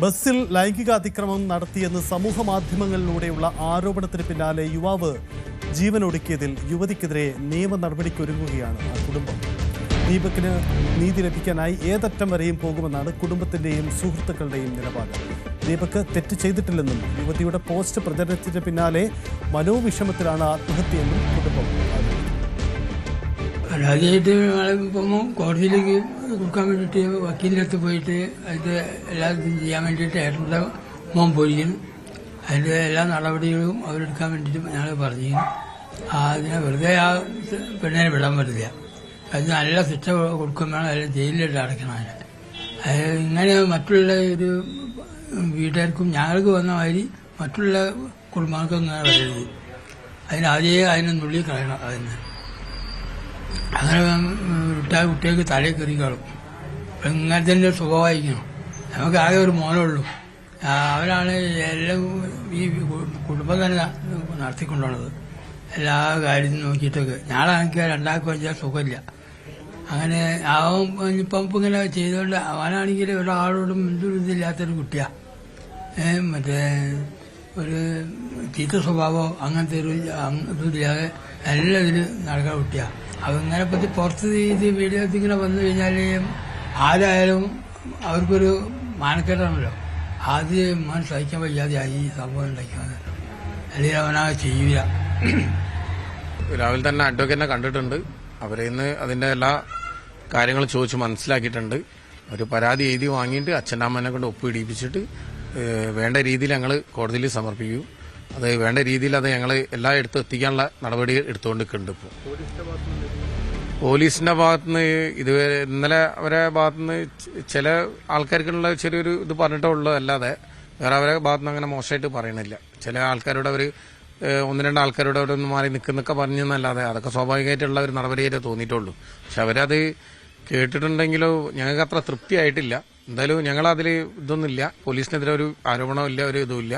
ബസ്സിൽ ലൈംഗിക അതിക്രമം നടത്തിയെന്ന് സമൂഹ മാധ്യമങ്ങളിലൂടെയുള്ള ആരോപണത്തിന് പിന്നാലെ യുവാവ് ജീവനൊടുക്കിയതിൽ യുവതിക്കെതിരെ നിയമ നടപടിക്കൊരുങ്ങുകയാണ് ആ കുടുംബം. ദീപകിന് നീതി ലഭിക്കാനായി ഏതറ്റം വരെയും പോകുമെന്നാണ് കുടുംബത്തിന്റെയും സുഹൃത്തുക്കളുടെയും നിലപാട്. ദീപക് തെറ്റ് ചെയ്തിട്ടില്ലെന്നും യുവതിയുടെ പോസ്റ്റ് പ്രചരണത്തിന് പിന്നാലെ മനോവിഷമത്തിലാണ് ആത്മഹത്യയെന്നും കുടുംബം പരാതിയായിട്ട് പോകുമ്പോൾ കോടതിയിലേക്ക് കൊടുക്കാൻ വേണ്ടിയിട്ട് വക്കീലിൻ്റെ അടുത്ത് പോയിട്ട് അതിൻ്റെ എല്ലാ ഇതും ചെയ്യാൻ വേണ്ടിയിട്ട് ഏട്ടൻ്റെ മോൻ പോയിരിക്കുന്നു. അതിൻ്റെ എല്ലാ നടപടികളും അവരെടുക്കാൻ വേണ്ടിയിട്ട് ഞങ്ങൾ പറഞ്ഞിരുന്നു. അതിനെ വെറുതെ ആ പെണ്ണിനെ വിടാൻ പറ്റില്ല. അതിന് നല്ല ശിക്ഷ കൊടുക്കുമ്പോഴാണ് അതിൽ ജയിലിലിട്ട് അടയ്ക്കണം. അത് ഇങ്ങനെ മറ്റുള്ള ഒരു വീട്ടുകാർക്കും ഞങ്ങൾക്ക് വന്ന മാതിരി മറ്റുള്ള കുടുംബങ്ങൾക്കും ഇങ്ങനെ വരരുത്. അതിനെ നുള്ളി കളയണം. അങ്ങനെ വിട്ടാൽ കുട്ടികൾക്ക് തലയിൽ കയറി കാണും. ഇങ്ങനത്തെ തന്നെ സ്വഭാവമായിരിക്കണം. നമുക്ക് ആകെ ഒരു മോനുള്ളൂ. അവരാണ് എല്ലാം ഈ കുടുംബം തന്നെ നടത്തിക്കൊണ്ടുള്ളത്. എല്ലാ കാര്യം നോക്കിയിട്ടൊക്കെ ഞാനാണെങ്കിൽ രണ്ടാൾക്കും വെച്ചാൽ സുഖമില്ല. അങ്ങനെ അവൻ ഇപ്പം ഇങ്ങനെ ചെയ്തുകൊണ്ട് അവനാണെങ്കിൽ ഒരാളോടും ഇതില്ലാത്തൊരു കുട്ടിയാ. മറ്റേ ഒരു ചീത്ത സ്വഭാവം അങ്ങനത്തെ ഒരു ഇതില്ലാതെ നല്ല ഇതിൽ നടക്കുന്ന കുട്ടിയാ. അതിങ്ങനെ പറ്റി പുറത്ത് ഇത് വീഡിയോ ഇങ്ങനെ വന്നു കഴിഞ്ഞാൽ ആരായാലും അവർക്കൊരു മാനക്കേടാണല്ലോ. ആദ്യം സഹിക്കാൻ വയ്യാതെയായി ഈ സംഭവം ഉണ്ടാക്കിയത്. അല്ലെങ്കിൽ അവനാകെ ചെയ്യൂല. രാവിലെ തന്നെ അഡ്വക്കേറ്റിനെ കണ്ടിട്ടുണ്ട്. അവരെ ഇന്ന് അതിന്റെ എല്ലാ കാര്യങ്ങളും ചോദിച്ച് മനസ്സിലാക്കിയിട്ടുണ്ട്. ഒരു പരാതി എഴുതി വാങ്ങിയിട്ട് അച്ഛൻ്റെ അമ്മേനെ കൊണ്ട് ഒപ്പിടിപ്പിച്ചിട്ട് വേണ്ട രീതിയിൽ ഞങ്ങൾ കോടതിയിൽ സമർപ്പിക്കൂ. അത് വേണ്ട രീതിയിൽ അത് ഞങ്ങൾ എല്ലായിടത്തും എത്തിക്കാനുള്ള നടപടി എടുത്തുകൊണ്ടിരിക്കുന്നുണ്ട്. ഇപ്പോൾ പോലീസിന്റെ ഭാഗത്തുനിന്ന് ഇതുവരെ ഇന്നലെ അവരെ ഭാഗത്തുനിന്ന് ചില ആൾക്കാർക്കുള്ള ചെറിയൊരു ഇത് പറഞ്ഞിട്ടേ ഉള്ളൂ. അല്ലാതെ വേറെ അവരെ ഭാഗത്തുനിന്ന് അങ്ങനെ മോശമായിട്ട് പറയണില്ല. ചില ആൾക്കാരോട് അവർ ഒന്ന് രണ്ട് ആൾക്കാരോട് അവിടെ ഒന്ന് മാറി നിൽക്കുന്നൊക്കെ പറഞ്ഞെന്നല്ലാതെ അതൊക്കെ സ്വാഭാവികമായിട്ടുള്ള ഒരു നടപടിയായിട്ടേ തോന്നിയിട്ടുള്ളൂ. പക്ഷെ അവരത് കേട്ടിട്ടുണ്ടെങ്കിലോ ഞങ്ങൾക്ക് അത്ര തൃപ്തിയായിട്ടില്ല. എന്തായാലും ഞങ്ങളതിൽ ഇതൊന്നുമില്ല. പോലീസിനെതിരെ ഒരു ആരോപണമില്ല, ഒരു ഇതുമില്ല.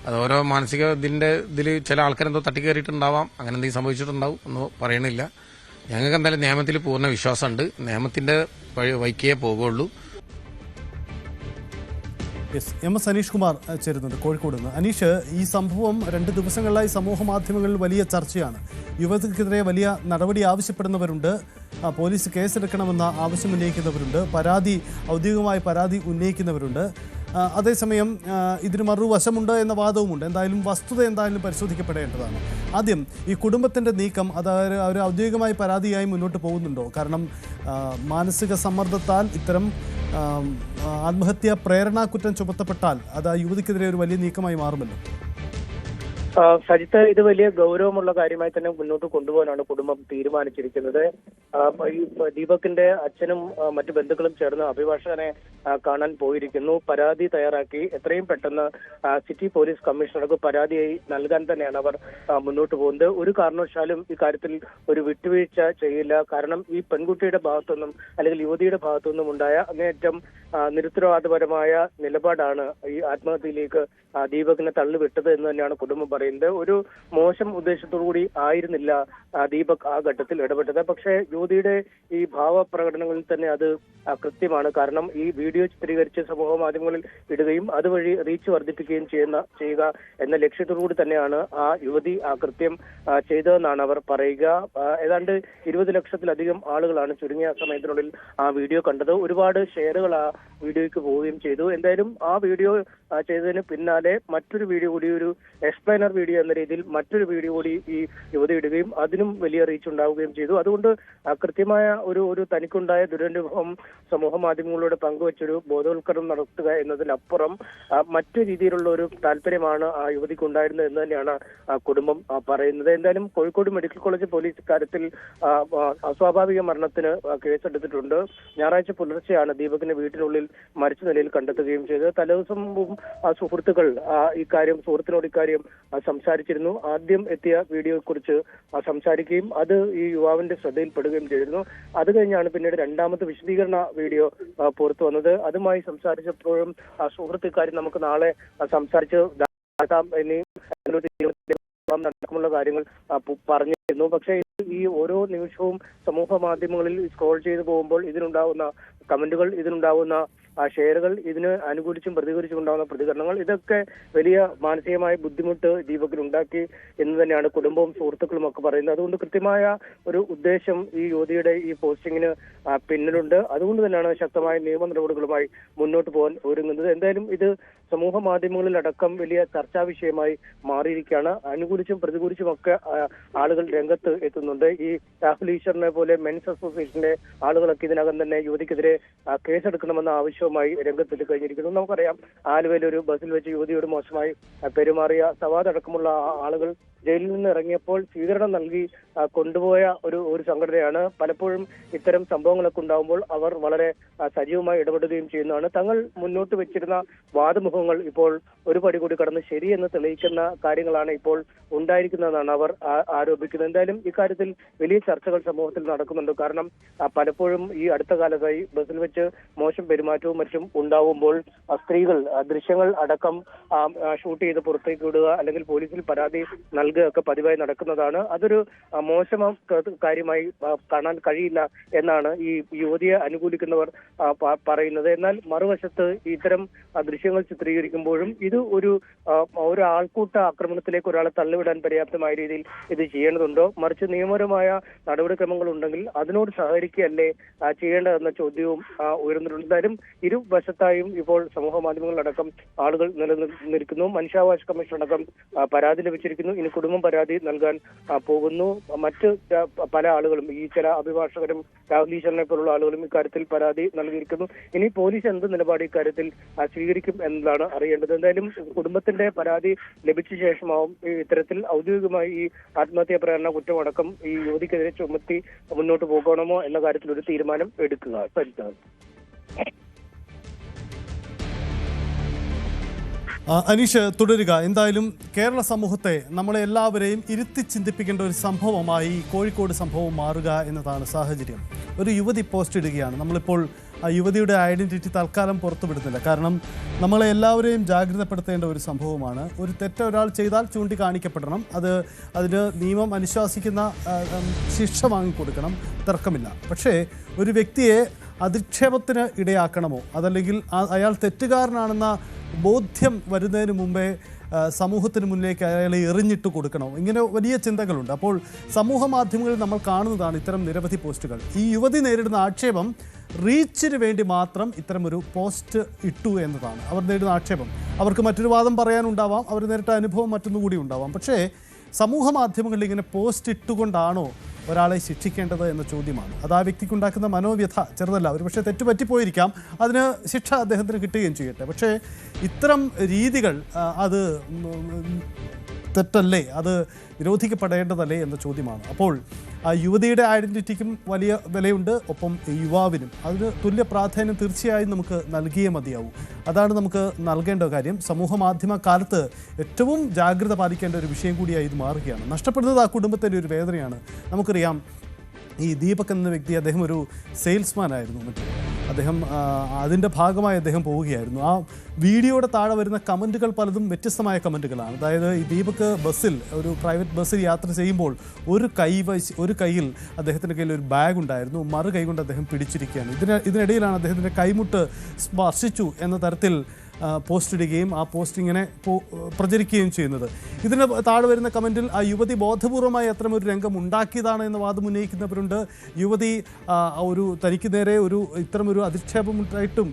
അത് ഓരോ മാനസിക ഇതിൽ ചില ആൾക്കാരെന്തോ തട്ടിക്കയറിയിട്ടുണ്ടാവാം. അങ്ങനെ എന്തെങ്കിലും സംഭവിച്ചിട്ടുണ്ടാവും ഒന്നും പറയണില്ല. ഞങ്ങൾക്ക് എന്തായാലും നിയമത്തിൽ പൂർണ്ണ വിശ്വാസമുണ്ട്. നിയമത്തിന്റെ വഴിക്കേ പോകുള്ളൂ. MS അനീഷ് കുമാർ ചേരുന്നുണ്ട് കോഴിക്കോട് നിന്ന്. അനീഷ്, ഈ സംഭവം 2 ദിവസങ്ങളിലായി സമൂഹ മാധ്യമങ്ങളിൽ വലിയ ചർച്ചയാണ്. യുവതിക്കെതിരെ വലിയ നടപടി ആവശ്യപ്പെടുന്നവരുണ്ട്, പോലീസ് കേസെടുക്കണമെന്ന ആവശ്യം ഉന്നയിക്കുന്നവരുണ്ട്, ഔദ്യോഗികമായ പരാതി ഉന്നയിക്കുന്നവരുണ്ട്. അതേസമയം ഇതിന് മറുവശമുണ്ട് എന്ന വാദവുമുണ്ട്. എന്തായാലും വസ്തുത എന്തായാലും പരിശോധിക്കപ്പെടേണ്ടതാണ്. ആദ്യം ഈ കുടുംബത്തിൻ്റെ നീക്കം അതായത് അവർ ഔദ്യോഗികമായി പരാതിയായി മുന്നോട്ട് പോകുന്നുണ്ടോ? കാരണം മാനസിക സമ്മർദ്ദത്താൽ ഇത്തരം ആത്മഹത്യാ പ്രേരണാ കുറ്റം ചുമത്തപ്പെട്ടാൽ അത് ആ യുവതിക്കെതിരെ ഒരു വലിയ നീക്കമായി മാറുമല്ലോ. സജിത്ത്, ഇത് വലിയ ഗൗരവമുള്ള കാര്യമായി തന്നെ മുന്നോട്ട് കൊണ്ടുപോകാനാണ് കുടുംബം തീരുമാനിച്ചിരിക്കുന്നത്. ഈ ദീപകിന്റെ അച്ഛനും മറ്റു ബന്ധുക്കളും ചേർന്ന് അഭിഭാഷകനെ കാണാൻ പോയിരിക്കുന്നു. പരാതി തയ്യാറാക്കി എത്രയും പെട്ടെന്ന് സിറ്റി പോലീസ് കമ്മീഷണർക്ക് പരാതിയായി നൽകാൻ തന്നെയാണ് അവർ മുന്നോട്ട് പോകുന്നത്. ഒരു കാരണവശാലും ഇക്കാര്യത്തിൽ ഒരു വിട്ടുവീഴ്ച ചെയ്യില്ല. കാരണം ഈ പെൺകുട്ടിയുടെ ഭാഗത്തുനിന്നും അല്ലെങ്കിൽ യുവതിയുടെ ഭാഗത്തുനിന്നും ഉണ്ടായ അങ്ങേയറ്റം നിരുത്തരവാദപരമായ നിലപാടാണ് ഈ ആത്മഹത്യയിലേക്ക് ദീപകിനെ തള്ളിവിട്ടത് എന്ന് തന്നെയാണ് കുടുംബം പറയുന്നത്. ഒരു മോശം ഉദ്ദേശത്തോടുകൂടി ആയിരുന്നില്ല ദീപക് ആ ഘട്ടത്തിൽ ഇടപെട്ടത്. പക്ഷേ യുവതിയുടെ ഈ ഭാവപ്രകടനങ്ങളിൽ തന്നെ അത് കൃത്യമാണ്. കാരണം ഈ വീഡിയോ ചിത്രീകരിച്ച് സമൂഹ മാധ്യമങ്ങളിൽ ഇടുകയും അതുവഴി റീച്ച് വർദ്ധിപ്പിക്കുകയും ചെയ്യുക എന്ന ലക്ഷ്യത്തോടുകൂടി തന്നെയാണ് ആ യുവതി ആ കൃത്യം ചെയ്തതെന്നാണ് അവർ പറയുക. ഏതാണ്ട് 20 ലക്ഷത്തിലധികം ആളുകളാണ് ചുരുങ്ങിയ സമയത്തിനുള്ളിൽ ആ വീഡിയോ കണ്ടത്. ഒരുപാട് ഷെയറുകൾ ആ വീഡിയോയ്ക്ക് പോവുകയും ചെയ്തു. എന്തായാലും ആ വീഡിയോ ചെയ്തതിന് പിന്നാലെ മറ്റൊരു വീഡിയോ കൂടി, ഒരു എക്സ്പ്ലെയിനർ വീഡിയോ എന്ന രീതിയിൽ മറ്റൊരു വീഡിയോ കൂടി ഈ യുവതി ഇടുകയും അതിനും വലിയ റീച്ച് ഉണ്ടാവുകയും ചെയ്തു. അതുകൊണ്ട് കൃത്യമായ ഒരു തനിക്കുണ്ടായ ദുരനുഭവം സമൂഹ മാധ്യമങ്ങളിലൂടെ പങ്കുവച്ചൊരു ബോധവൽക്കരണം നടത്തുക എന്നതിനപ്പുറം മറ്റു രീതിയിലുള്ള ഒരു താല്പര്യമാണ് ആ യുവതിക്ക് ഉണ്ടായിരുന്നത് എന്ന് തന്നെയാണ് കുടുംബം പറയുന്നത്. എന്തായാലും കോഴിക്കോട് മെഡിക്കൽ കോളേജ് പോലീസ് ഇക്കാര്യത്തിൽ അസ്വാഭാവിക മരണത്തിന് കേസെടുത്തിട്ടുണ്ട്. ഞായറാഴ്ച പുലർച്ചെയാണ് ദീപകിനെ വീട്ടിനുള്ളിൽ മരിച്ച നിലയിൽ കണ്ടെത്തുകയും ചെയ്തത്. തലേദിവസം സുഹൃത്തുക്കൾ സുഹൃത്തിനോട് ഇക്കാര്യം സംസാരിച്ചിരുന്നു. ആദ്യം എത്തിയ വീഡിയോയെ കുറിച്ച് സംസാരിക്കുകയും അത് ഈ യുവാവിന്റെ ശ്രദ്ധയിൽപ്പെടുകയും ചെയ്തിരുന്നു. അത് കഴിഞ്ഞാണ് പിന്നീട് രണ്ടാമത്തെ വിശദീകരണ വീഡിയോ പുറത്തു വന്നത്. അതുമായി സംസാരിച്ചപ്പോഴും സുഹൃത്ത് ഇക്കാര്യം നമുക്ക് നാളെ സംസാരിച്ച് നടക്കുമുള്ള കാര്യങ്ങൾ പറഞ്ഞിരുന്നു. പക്ഷേ ഈ ഓരോ നിമിഷവും സമൂഹ മാധ്യമങ്ങളിൽ സ്ക്രോൾ ചെയ്തു പോകുമ്പോൾ ഇതിനുണ്ടാവുന്ന കമന്റുകൾ, ഇതിനുണ്ടാവുന്ന ഷെയറുകൾ, ഇതിന് അനുകൂലിച്ചും പ്രതികരിച്ചും ഉണ്ടാകുന്ന പ്രതികരണങ്ങൾ, ഇതൊക്കെ വലിയ മാനസികമായ ബുദ്ധിമുട്ട് ദീപകിന് ഉണ്ടാക്കി എന്ന് തന്നെയാണ് കുടുംബവും സുഹൃത്തുക്കളും ഒക്കെ പറയുന്നത്. അതുകൊണ്ട് കൃത്യമായ ഒരു ഉദ്ദേശം ഈ യുവതിയുടെ ഈ പോസ്റ്റിങ്ങിന് പിന്നിലുണ്ട്. അതുകൊണ്ട് തന്നെയാണ് ശക്തമായ നിയമ നടപടികളുമായി മുന്നോട്ട് പോകാൻ ഒരുങ്ങുന്നത്. എന്തായാലും ഇത് സമൂഹ മാധ്യമങ്ങളിലടക്കം വലിയ ചർച്ചാ വിഷയമായി മാറിയിരിക്കുകയാണ്. അനുകൂലിച്ചും പ്രതികൂലിച്ചും ഒക്കെ ആളുകൾ രംഗത്ത് എത്തുന്നുണ്ട്. ഈ രാഹുൽ ഈശ്വറിനെ പോലെ മെൻസ് അസോസിയേഷന്റെ ആളുകളൊക്കെ ഇതിനകം തന്നെ യുവതിക്കെതിരെ കേസെടുക്കണമെന്ന ആവശ്യവുമായി രംഗത്തെത്തി കഴിഞ്ഞിരിക്കുന്നു. നമുക്കറിയാം, ആലുവയിൽ ഒരു ബസ്സിൽ വെച്ച് യുവതിയോട് മോശമായി പെരുമാറിയ സവാദ് അടക്കമുള്ള ആളുകൾ ജയിലിൽ നിന്ന് ഇറങ്ങിയപ്പോൾ സ്വീകരണം നൽകി കൊണ്ടുപോയ ഒരു സംഘടനയാണ്. പലപ്പോഴും ഇത്തരം സംഭവങ്ങളൊക്കെ ഉണ്ടാകുമ്പോൾ അവർ വളരെ സജീവമായി ഇടപെടുകയും ചെയ്യുന്നതാണ്. തങ്ങൾ മുന്നോട്ട് വെച്ചിരുന്ന വാദമുഖങ്ങൾ ഇപ്പോൾ ഒരു പടി കൂടി കടന്ന് ശരിയെന്ന് തെളിയിക്കുന്ന കാര്യങ്ങളാണ് ഇപ്പോൾ ഉണ്ടായിരിക്കുന്നതെന്നാണ് അവർ ആരോപിക്കുന്നത്. എന്തായാലും ഇക്കാര്യത്തിൽ വലിയ ചർച്ചകൾ സമൂഹത്തിൽ നടക്കുന്നുണ്ട്. കാരണം പലപ്പോഴും ഈ അടുത്ത കാലത്തായി ബസ്സിൽ വെച്ച് മോശം പെരുമാറ്റവും മറ്റും ഉണ്ടാവുമ്പോൾ സ്ത്രീകൾ ദൃശ്യങ്ങൾ അടക്കം ഷൂട്ട് ചെയ്ത് പുറത്തേക്ക് വിടുക, അല്ലെങ്കിൽ പോലീസിൽ പരാതി നൽകുകയൊക്കെ പതിവായി നടക്കുന്നതാണ്. അതൊരു മോശം കാര്യമായി കാണാൻ കഴിയില്ല എന്നാണ് ഈ യുവതിയെ അനുകൂലിക്കുന്നവർ പറയുന്നത്. എന്നാൽ മറുവശത്ത് ഇത്തരം ദൃശ്യങ്ങൾ ചിത്രീകരിക്കുമ്പോഴും ഇത് ഒരു ആൾക്കൂട്ട ആക്രമണത്തിലേക്ക് ഒരാളെ തള്ളിവിടാൻ പര്യാപ്തമായ രീതിയിൽ ഇത് ചെയ്യേണ്ടതുണ്ടോ, മറിച്ച് നിയമപരമായ നടപടിക്രമങ്ങൾ ഉണ്ടെങ്കിൽ അതിനോട് സഹകരിക്കുകയല്ലേ ചെയ്യേണ്ടതെന്ന ചോദ്യവും ഉയർന്നിട്ടുണ്ട്. എന്തായാലും ഇരുവശത്തായും ഇപ്പോൾ സമൂഹ മാധ്യമങ്ങളിലടക്കം ആളുകൾ നിലനിൽക്കുന്നു. മനുഷ്യാവകാശ കമ്മീഷൻ അടക്കം പരാതി ലഭിച്ചിരിക്കുന്നു. ഇനി കുടുംബം പരാതി നൽകാൻ പോകുന്നു. മറ്റ് പല ആളുകളും, ഈ ചില അഭിഭാഷകരും രാഹുൽ ഈശ്വറിനെ പോലുള്ള ആളുകളും ഇക്കാര്യത്തിൽ പരാതി നൽകിയിരിക്കുന്നു. ഇനി പോലീസ് എന്ത് നിലപാട് ഇക്കാര്യത്തിൽ സ്വീകരിക്കും എന്നതാണ് അറിയേണ്ടത്. എന്തായാലും കുടുംബത്തിന്റെ പരാതി ലഭിച്ച ശേഷമാവും ഇത്തരത്തിൽ ഔദ്യോഗികമായി ഈ ആത്മഹത്യാ പ്രേരണ കുറ്റമടക്കം ഈ യുവതിക്കെതിരെ ചുമത്തി മുന്നോട്ട് പോകണമോ എന്ന കാര്യത്തിൽ ഒരു തീരുമാനം എടുക്കുക. അനീഷ്, തുടരുക. എന്തായാലും കേരള സമൂഹത്തെ, നമ്മളെ എല്ലാവരെയും ഇരുത്തി ചിന്തിപ്പിക്കേണ്ട ഒരു സംഭവമായി കോഴിക്കോട് സംഭവം മാറുക എന്നതാണ് സാഹചര്യം. ഒരു യുവതി പോസ്റ്റ് ഇടുകയാണ്. നമ്മളിപ്പോൾ ആ യുവതിയുടെ ഐഡൻറ്റിറ്റി തൽക്കാലം പുറത്തുവിടുന്നില്ല. കാരണം നമ്മളെ എല്ലാവരെയും ജാഗ്രതപ്പെടുത്തേണ്ട ഒരു സംഭവമാണ്. ഒരു തെറ്റ് ഒരാൾ ചെയ്താൽ ചൂണ്ടിക്കാണിക്കപ്പെടണം. അതിന് നിയമം അനുശാസിക്കുന്ന ശിക്ഷ വാങ്ങിക്കൊടുക്കണം, തർക്കമില്ല. പക്ഷേ ഒരു വ്യക്തിയെ അധിക്ഷേപത്തിന് ഇടയാക്കണമോ, അതല്ലെങ്കിൽ അയാൾ തെറ്റുകാരനാണെന്ന ബോധ്യം വരുന്നതിന് മുമ്പേ സമൂഹത്തിന് മുന്നിലേക്ക് അയാളെ എറിഞ്ഞിട്ട് കൊടുക്കണോ, ഇങ്ങനെ വലിയ ചിന്തകളുണ്ട്. അപ്പോൾ സമൂഹ മാധ്യമങ്ങളിൽ നമ്മൾ കാണുന്നതാണ് ഇത്തരം നിരവധി പോസ്റ്റുകൾ. ഈ യുവതി നേരിടുന്ന ആക്ഷേപം റീച്ചിന് വേണ്ടി മാത്രം ഇത്തരമൊരു പോസ്റ്റ് ഇട്ടു എന്നതാണ് അവർ നേരിടുന്ന ആക്ഷേപം. അവർക്ക് മറ്റൊരു വാദം പറയാനുണ്ടാവാം, അവർ നേരിട്ട അനുഭവം മറ്റൊന്നുകൂടി ഉണ്ടാവാം. പക്ഷേ സമൂഹ മാധ്യമങ്ങളിൽ ഇങ്ങനെ പോസ്റ്റ് ഇട്ടുകൊണ്ടാണോ ഒരാളെ ശിക്ഷിക്കേണ്ടത് എന്ന ചോദ്യമാണ്. അത് ആ വ്യക്തിക്കുണ്ടാക്കുന്ന മനോവ്യഥ ചെറുതല്ല. ഒരു പക്ഷേ തെറ്റുപറ്റിപ്പോയിരിക്കാം, അതിന് ശിക്ഷ അദ്ദേഹത്തിന് കിട്ടുകയും ചെയ്യട്ടെ. പക്ഷേ ഇത്തരം രീതികൾ അത് തെറ്റല്ലേ, അത് നിരോധിക്കപ്പെടേണ്ടതല്ലേ എന്ന ചോദ്യമാണ്. അപ്പോൾ ആ യുവതിയുടെ ഐഡൻറ്റിറ്റിക്കും വലിയ വിലയുണ്ട്, ഒപ്പം യുവാവിനും അതിന് തുല്യ പ്രാധാന്യം തീർച്ചയായും നമുക്ക് നൽകിയേ മതിയാവൂ. അതാണ് നമുക്ക് നൽകേണ്ട കാര്യം. സമൂഹ മാധ്യമ കാലത്ത് ഏറ്റവും ജാഗ്രത പാലിക്കേണ്ട ഒരു വിഷയം കൂടിയായി ഇത് മാറുകയാണ്. നഷ്ടപ്പെടുന്നത് ആ കുടുംബത്തിൻ്റെ ഒരു വേദനയാണ്. നമുക്കറിയാം, ഈ ദീപക് എന്ന വ്യക്തി, അദ്ദേഹം ഒരു സെയിൽസ്മാൻ ആയിരുന്നു. അദ്ദേഹം അതിൻ്റെ ഭാഗമായി അദ്ദേഹം പോവുകയായിരുന്നു. ആ വീഡിയോയുടെ താഴെ വരുന്ന കമൻറ്റുകൾ പലതും വ്യത്യസ്തമായ കമൻറ്റുകളാണ്. അതായത് ഈ ദീപക് ബസ്സിൽ, ഒരു പ്രൈവറ്റ് ബസ്സിൽ യാത്ര ചെയ്യുമ്പോൾ ഒരു കൈയിൽ അദ്ദേഹത്തിൻ്റെ കയ്യിൽ ഒരു ബാഗ് ഉണ്ടായിരുന്നു, മറു കൈ കൊണ്ട് അദ്ദേഹം പിടിച്ചിരിക്കുകയാണ്. ഇതിനിടയിലാണ് അദ്ദേഹത്തിൻ്റെ കൈമുട്ട് സ്പർശിച്ചു എന്ന തരത്തിൽ പോസ്റ്റ് ഇടുകയും ആ പോസ്റ്റ് ഇങ്ങനെ പ്രചരിക്കുകയും ചെയ്യുന്നത്. ഇതിന് താഴെ വരുന്ന കമൻറ്റിൽ ആ യുവതി ബോധപൂർവമായി അത്തരമൊരു രംഗം ഉണ്ടാക്കിയതാണ് എന്ന വാദം ഉന്നയിക്കുന്നവരുണ്ട്. യുവതി തനിക്ക് നേരെ ഇത്തരമൊരു അധിക്ഷേപം ഉണ്ടായിട്ടും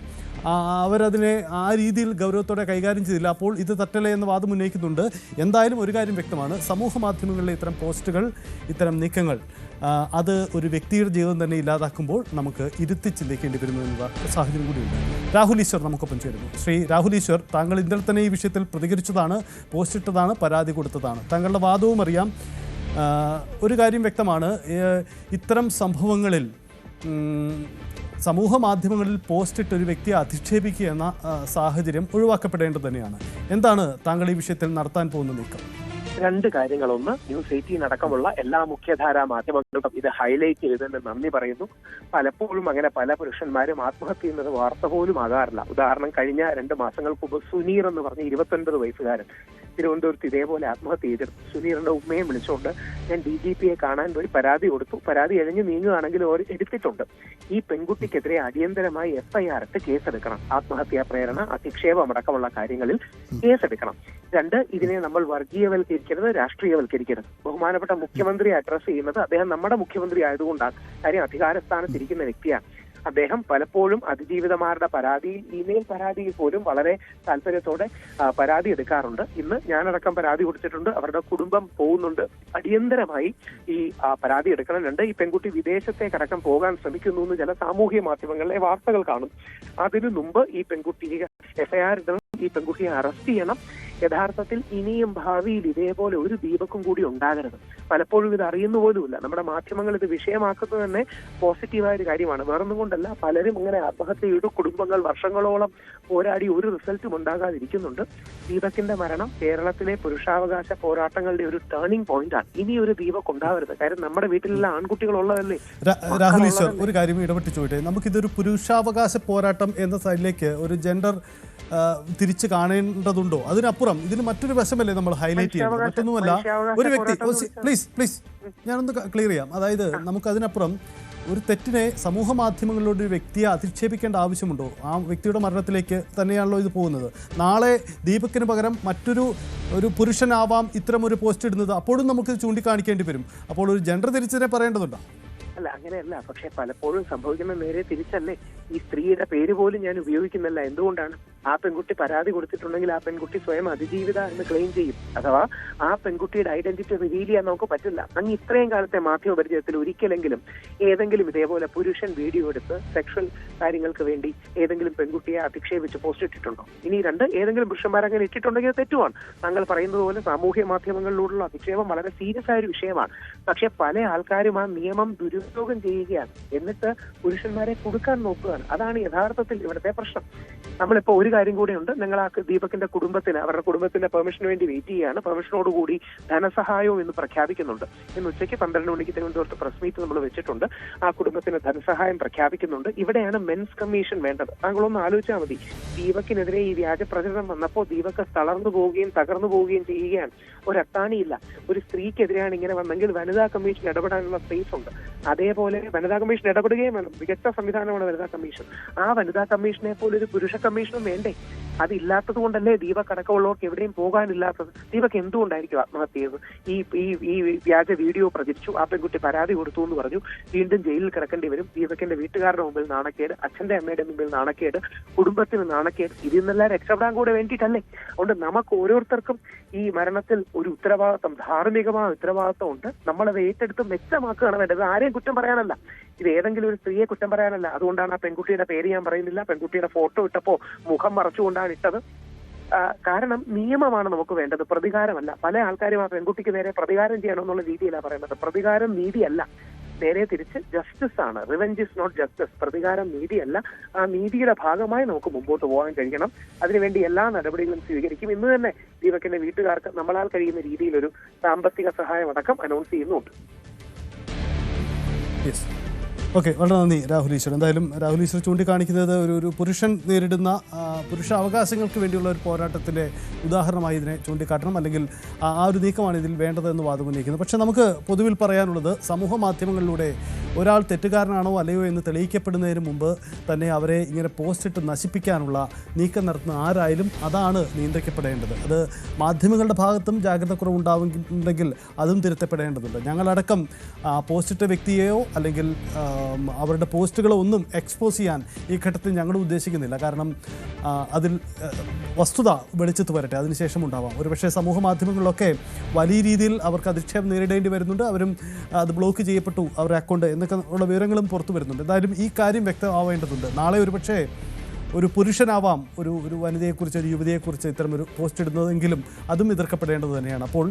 അവരതിനെ ആ രീതിയിൽ ഗൗരവത്തോടെ കൈകാര്യം ചെയ്തില്ല, അപ്പോൾ ഇത് തെറ്റല്ലേ എന്ന വാദം ഉന്നയിക്കുന്നുണ്ട്. എന്തായാലും ഒരു കാര്യം വ്യക്തമാണ്, സമൂഹ മാധ്യമങ്ങളിലെ ഇത്തരം പോസ്റ്റുകൾ, ഇത്തരം നീക്കങ്ങൾ അത് ഒരു വ്യക്തിയുടെ ജീവിതം തന്നെ ഇല്ലാതാക്കുമ്പോൾ നമുക്ക് ഇരുത്തി ചിന്തിക്കേണ്ടി വരുന്ന സാഹചര്യം കൂടിയുണ്ട്. രാഹുൽ ഈശ്വർ നമുക്കൊപ്പം ചേരുന്നു. ശ്രീ രാഹുൽ ഈശ്വർ, താങ്കൾ ഇന്നലെ തന്നെ ഈ വിഷയത്തിൽ പ്രതികരിച്ചതാണ്, പോസ്റ്റ് ഇട്ടതാണ്, പരാതി കൊടുത്തതാണ്. താങ്കളുടെ വാദവും അറിയാം. ഒരു കാര്യം വ്യക്തമാണ്, ഇത്തരം സംഭവങ്ങളിൽ സമൂഹ മാധ്യമങ്ങളിൽ പോസ്റ്റിട്ട് ഒരു വ്യക്തിയെ അധിക്ഷേപിക്കുക എന്ന സാഹചര്യം ഒഴിവാക്കപ്പെടേണ്ടത് തന്നെയാണ്. എന്താണ് താങ്കൾ ഈ വിഷയത്തിൽ നടത്താൻ പോകുന്ന നീക്കം? രണ്ട് കാര്യങ്ങൾ. ഒന്ന്, ന്യൂസ് 18 അടക്കമുള്ള എല്ലാ മുഖ്യധാരാ മാധ്യമങ്ങൾക്കും ഇത് ഹൈലൈറ്റ് ചെയ്തതിന് നന്ദി പറയുന്നു. പലപ്പോഴും അങ്ങനെ പല പുരുഷന്മാരും ആത്മഹത്യ ചെയ്യുന്നത് വാർത്ത പോലും ആകാറില്ല. ഉദാഹരണം, കഴിഞ്ഞ 2 മാസങ്ങൾക്ക് മുമ്പ് സുനീർ എന്ന് പറഞ്ഞ 29 വയസ്സുകാരൻ തിരുവനന്തപുരത്ത് ഇതേപോലെ ആത്മഹത്യ ചെയ്തിരുന്നു. സുനീറിന്റെ ഉമ്മയെ വിളിച്ചുകൊണ്ട് ഞാൻ DGPയെ കാണാൻ പോയി പരാതി കൊടുത്തു. പരാതി എഴിഞ്ഞു നീങ്ങുകയാണെങ്കിൽ എടുത്തിട്ടുണ്ട്. ഈ പെൺകുട്ടിക്കെതിരെ അടിയന്തരമായി FIR ഇട്ട് കേസെടുക്കണം. ആത്മഹത്യാ പ്രേരണ, അധിക്ഷേപം അടക്കമുള്ള കാര്യങ്ങളിൽ കേസെടുക്കണം. 2, ഇതിനെ നമ്മൾ വർഗീയവൽക്കരിക്കരുത്, രാഷ്ട്രീയവൽക്കരിക്കരുത്. ബഹുമാനപ്പെട്ട മുഖ്യമന്ത്രി അഡ്രസ് ചെയ്യുന്നത് അദ്ദേഹം നമ്മുടെ മുഖ്യമന്ത്രി ആയതുകൊണ്ടാണ്. കാര്യം അധികാരസ്ഥാനത്തിരിക്കുന്ന വ്യക്തിയാണ്. അദ്ദേഹം പലപ്പോഴും അതിജീവിതമാരുടെ പരാതിയിൽ, ഇമെയിൽ പരാതിയിൽ പോലും വളരെ താല്പര്യത്തോടെ പരാതി എടുക്കാറുണ്ട്. ഇന്ന് ഞാനടക്കം പരാതി കൊടുത്തിട്ടുണ്ട്. അവരുടെ കുടുംബം പോകുന്നുണ്ട്. അടിയന്തരമായി ഈ പരാതി എടുക്കണം. 2, ഈ പെൺകുട്ടി വിദേശത്തേക്കടക്കം പോകാൻ ശ്രമിക്കുന്നു എന്ന് ചില സാമൂഹ്യ മാധ്യമങ്ങളിലെ വാർത്തകൾ കാണും. അതിനു മുമ്പ് ഈ പെൺകുട്ടിയെ FIR ഇടണം, ഈ പെൺകുട്ടിയെ അറസ്റ്റ് ചെയ്യണം. യഥാർത്ഥത്തിൽ ഇനിയും ഭാവിയിൽ ഇതേപോലെ ഒരു ദീപക്കും കൂടി ഉണ്ടാകരുത്. പലപ്പോഴും ഇത് അറിയുന്ന പോലുമില്ല. നമ്മുടെ മാധ്യമങ്ങൾ ഇത് വിഷയമാക്കുന്നത് തന്നെ പോസിറ്റീവായ ഒരു കാര്യമാണ്. വേറൊന്നും കൊണ്ടല്ല, പലരും ഇങ്ങനെ ആത്മഹത്യ ചെയ്തു, കുടുംബങ്ങൾ വർഷങ്ങളോളം പോരാടി ഒരു റിസൾട്ടും ഉണ്ടാകാതിരിക്കുന്നുണ്ട്. ദീപകിന്റെ മരണം കേരളത്തിലെ പുരുഷാവകാശ പോരാട്ടങ്ങളുടെ ഒരു ടേണിംഗ് പോയിന്റ് ആണ്. ഇനി ഒരു ദീപക് ഉണ്ടാവരുത്. കാര്യം നമ്മുടെ വീട്ടിലുള്ള ആൺകുട്ടികളുള്ളതല്ലേ. രാഹുൽ ഈശ്വർ, ഒരു കാര്യം ഇടപെട്ട് ചോദിട്ടെ. നമുക്കിതൊരു പുരുഷാവകാശ പോരാട്ടം എന്ന സൈഡിലേക്ക് ഒരു ജെൻഡർ തിരിച്ചു കാണേണ്ടതുണ്ടോ? അതിനപ്പുറം ഇതിന് മറ്റൊരു വശമല്ലേ നമ്മൾ ഹൈലൈറ്റ് ചെയ്യുന്നത്? മറ്റൊന്നുമല്ല, ഒരു വ്യക്തി, പ്ലീസ് ഞാനൊന്ന് ക്ലിയർ ചെയ്യാം. അതായത് നമുക്കതിനപ്പുറം ഒരു തെറ്റിനെ സമൂഹ മാധ്യമങ്ങളിലൂടെ ഒരു വ്യക്തിയെ അധിക്ഷേപിക്കേണ്ട ആവശ്യമുണ്ടോ? ആ വ്യക്തിയുടെ മരണത്തിലേക്ക് തന്നെയാണല്ലോ ഇത് പോകുന്നത്. നാളെ ദീപകിന് പകരം മറ്റൊരു പുരുഷനാവാം ഇത്തരം ഒരു പോസ്റ്റ് ഇടുന്നത്. അപ്പോഴും നമുക്ക് ചൂണ്ടിക്കാണിക്കേണ്ടി വരും. അപ്പോൾ ഒരു ജെൻഡർ തിരിച്ചതിനെ പറയേണ്ടതുണ്ടോ? അല്ല, അങ്ങനെയല്ല. പക്ഷെ പലപ്പോഴും സംഭവിക്കുന്ന നേരെ തിരിച്ചല്ലേ. ഈ സ്ത്രീയുടെ പേര് പോലും ഞാൻ ഉപയോഗിക്കുന്നില്ല. എന്തുകൊണ്ടാണ്? ആ പെൺകുട്ടി പരാതി കൊടുത്തിട്ടുണ്ടെങ്കിൽ ആ പെൺകുട്ടി സ്വയം അതിജീവിത എന്ന് ക്ലെയിം ചെയ്യും. അഥവാ ആ പെൺകുട്ടിയുടെ ഐഡന്റിറ്റി റിവീൽ ചെയ്യാൻ നമുക്ക് പറ്റില്ല. അങ്ങ് ഇത്രയും കാലത്തെ മാധ്യമ പരിചയത്തിൽ ഒരിക്കലെങ്കിലും ഏതെങ്കിലും ഇതേപോലെ പുരുഷൻ വീഡിയോ എടുത്ത് സെക്ഷൽ കാര്യങ്ങൾക്ക് വേണ്ടി ഏതെങ്കിലും പെൺകുട്ടിയെ അധിക്ഷേപിച്ച് പോസ്റ്റ് ഇട്ടിട്ടുണ്ടോ? ഇനി 2, ഏതെങ്കിലും പുരുഷന്മാരങ്ങനെ ഇട്ടിട്ടുണ്ടെങ്കിൽ തെറ്റുമാണ്. താങ്കൾ പറയുന്നത് പോലെ സാമൂഹ്യ മാധ്യമങ്ങളിലൂടെയുള്ള അധിക്ഷേപം വളരെ സീരിയസ് ആയ ഒരു വിഷയമാണ്. പക്ഷെ പല ആൾക്കാരും ആ നിയമം ദുരുപയോഗം ചെയ്യുകയാണ്. എന്നിട്ട് പുരുഷന്മാരെ കൊടുക്കാൻ നോക്കുകയാണ്. അതാണ് യഥാർത്ഥത്തിൽ ഇവിടുത്തെ പ്രശ്നം. നമ്മളിപ്പോ ഒരു കാര്യം കൂടെയുണ്ട്. നിങ്ങൾ ആ ദീപകിന്റെ കുടുംബത്തിന്, അവരുടെ കുടുംബത്തിന്റെ പെർമിഷന് വേണ്ടി വെയിറ്റ് ചെയ്യുകയാണ്. പെർമിഷനോടുകൂടി ധനസഹായവും ഇന്ന് പ്രഖ്യാപിക്കുന്നുണ്ട്. ഇന്ന് ഉച്ചയ്ക്ക് 12 മണിക്ക് തിരുവനന്തപുരത്ത് പ്രസ് മീറ്റ് നമ്മൾ വെച്ചിട്ടുണ്ട്. ആ കുടുംബത്തിന് ധനസഹായം പ്രഖ്യാപിക്കുന്നുണ്ട്. ഇവിടെയാണ് മെൻസ് കമ്മീഷൻ വേണ്ടത്. താങ്കളൊന്ന് ആലോചിച്ചാൽ മതി. ദീപകിനെതിരെ ഈ വ്യാജ പ്രചരണം വന്നപ്പോൾ ദീപക് തളർന്നു പോവുകയും തകർന്നു പോവുകയും ചെയ്യുകയാണ്. ഒരു അത്താണിയില്ല. ഒരു സ്ത്രീക്കെതിരെയാണ് ഇങ്ങനെ വന്നെങ്കിൽ വനിതാ കമ്മീഷൻ ഇടപെടാനുള്ള സ്പേസ് ഉണ്ട്. അതേപോലെ വനിതാ കമ്മീഷൻ ഇടപെടുകയും വേണം. മികച്ച സംവിധാനമാണ് വനിതാ കമ്മീഷൻ. ആ വനിതാ കമ്മീഷനെ പോലെ ഒരു പുരുഷ കമ്മീഷനും വേണ്ടേ? അതില്ലാത്തത് കൊണ്ടല്ലേ ദീപക് അടക്കമുള്ളവർക്ക് എവിടെയും പോകാനില്ലാത്തത്. ദീപക് എന്തുകൊണ്ടായിരിക്കും ആത്മഹത്യ ചെയ്തത്? ഈ വ്യാജ വീഡിയോ പ്രചരിച്ചു, ആ പെൺകുട്ടി പരാതി കൊടുത്തു എന്ന് പറഞ്ഞു, വീണ്ടും ജയിലിൽ കിടക്കേണ്ടി വരും. ദീപകിന്റെ വീട്ടുകാരുടെ മുമ്പിൽ നാണക്കേട്, അച്ഛന്റെ അമ്മയുടെ മുമ്പിൽ നാണക്കേട്, കുടുംബത്തിന് നാണക്കേട്. ഇതിൽ നിന്നെല്ലാം രക്ഷപ്പെടാൻ കൂടെ വേണ്ടിയിട്ടല്ലേ? അതുകൊണ്ട് നമുക്ക് ഓരോരുത്തർക്കും ഈ മരണത്തിൽ ഒരു ഉത്തരവാദിത്വം, ധാർമ്മികമായ ഉത്തരവാദിത്വം ഉണ്ട്. നമ്മളത് ഏറ്റെടുത്ത് വ്യക്തമാക്കുകയാണ് വേണ്ടത്. ആരെയും കുറ്റം പറയാനല്ല, ഇത് ഏതെങ്കിലും ഒരു സ്ത്രീയെ കുറ്റം പറയാനല്ല. അതുകൊണ്ടാണ് ആ പെൺകുട്ടിയുടെ പേര് ഞാൻ പറയുന്നില്ല. പെൺകുട്ടിയുടെ ഫോട്ടോ ഇട്ടപ്പോ മുഖം മറച്ചുകൊണ്ടാണ് ഇട്ടത്. കാരണം നിയമമാണ് നമുക്ക് വേണ്ടത്, പ്രതികാരമല്ല. പല ആൾക്കാരും ആ പെൺകുട്ടിക്ക് നേരെ പ്രതികാരം ചെയ്യണമെന്നുള്ള രീതിയിലാണ് പറയുന്നത്. പ്രതികാരം നീതിയല്ല, നേരെ തിരിച്ച് ജസ്റ്റിസ് ആണ്. Revenge is not justice. പ്രതികാരം നീതിയല്ല. ആ നീതിയുടെ ഭാഗമായി നമുക്ക് മുമ്പോട്ട് പോകാൻ കഴിയണം. അതിനുവേണ്ടി എല്ലാ നടപടികളും സ്വീകരിക്കും. ഇന്ന് തന്നെ ദീപകിന്റെ വീട്ടുകാർക്ക് നമ്മളാൽ കഴിയുന്ന രീതിയിലൊരു സാമ്പത്തിക സഹായം അടക്കം അനൗൺസ് ചെയ്യുന്നുണ്ട്. ഓക്കെ, വളരെ നന്ദി രാഹുൽ ഈശ്വർ. എന്തായാലും രാഹുൽ ഈശ്വർ ചൂണ്ടിക്കാണിക്കുന്നത് ഒരു പുരുഷൻ നേരിടുന്ന പുരുഷ അവകാശങ്ങൾക്ക് വേണ്ടിയുള്ള ഒരു പോരാട്ടത്തിൻ്റെ ഉദാഹരണമായി ഇതിനെ ചൂണ്ടിക്കാട്ടണം, അല്ലെങ്കിൽ ആ ഒരു നീക്കമാണ് ഇതിൽ വേണ്ടതെന്ന് വാദമുന്നയിക്കുന്നത്. പക്ഷേ നമുക്ക് പൊതുവിൽ പറയാനുള്ളത്, സമൂഹ മാധ്യമങ്ങളിലൂടെ ഒരാൾ തെറ്റുകാരനാണോ അല്ലയോ എന്ന് തെളിയിക്കപ്പെടുന്നതിന് മുമ്പ് തന്നെ അവരെ ഇങ്ങനെ പോസ്റ്റിട്ട് നശിപ്പിക്കാനുള്ള നീക്കം നടത്തുന്ന ആരായാലും അതാണ് നിയന്ത്രിക്കപ്പെടേണ്ടത്. അത് മാധ്യമങ്ങളുടെ ഭാഗത്തും ജാഗ്രതക്കുറവുണ്ടാവുന്നുണ്ടെങ്കിൽ അതും തിരുത്തപ്പെടേണ്ടതുണ്ട്. ഞങ്ങളടക്കം പോസ്റ്റിട്ട വ്യക്തിയെയോ അല്ലെങ്കിൽ അവരുടെ പോസ്റ്റുകളോ ഒന്നും എക്സ്പോസ് ചെയ്യാൻ ഈ ഘട്ടത്തിൽ ഞങ്ങൾ ഉദ്ദേശിക്കുന്നില്ല. കാരണം അതിൽ വസ്തുത വെളിച്ചത്ത് വരട്ടെ, അതിനുശേഷം ഉണ്ടാവാം. ഒരുപക്ഷെ സമൂഹ മാധ്യമങ്ങളിലൊക്കെ വലിയ രീതിയിൽ അവർക്ക് അധിക്ഷേപം നേരിടേണ്ടി വരുന്നുണ്ട്. അവരും അത് ബ്ലോക്ക് ചെയ്യപ്പെട്ടു, അവരുടെ അക്കൗണ്ട് എന്നൊക്കെ ഉള്ള വിവരങ്ങളും പുറത്തു വരുന്നുണ്ട്. എന്തായാലും ഈ കാര്യം വ്യക്തമാവേണ്ടതുണ്ട്. നാളെ ഒരുപക്ഷെ ഒരു പുരുഷനാവാം ഒരു വനിതയെക്കുറിച്ച്, ഒരു യുവതിയെക്കുറിച്ച് ഇത്തരം ഒരു പോസ്റ്റ് ഇടുന്നതെങ്കിലും അതും എതിർക്കപ്പെടേണ്ടത് തന്നെയാണ്. അപ്പോൾ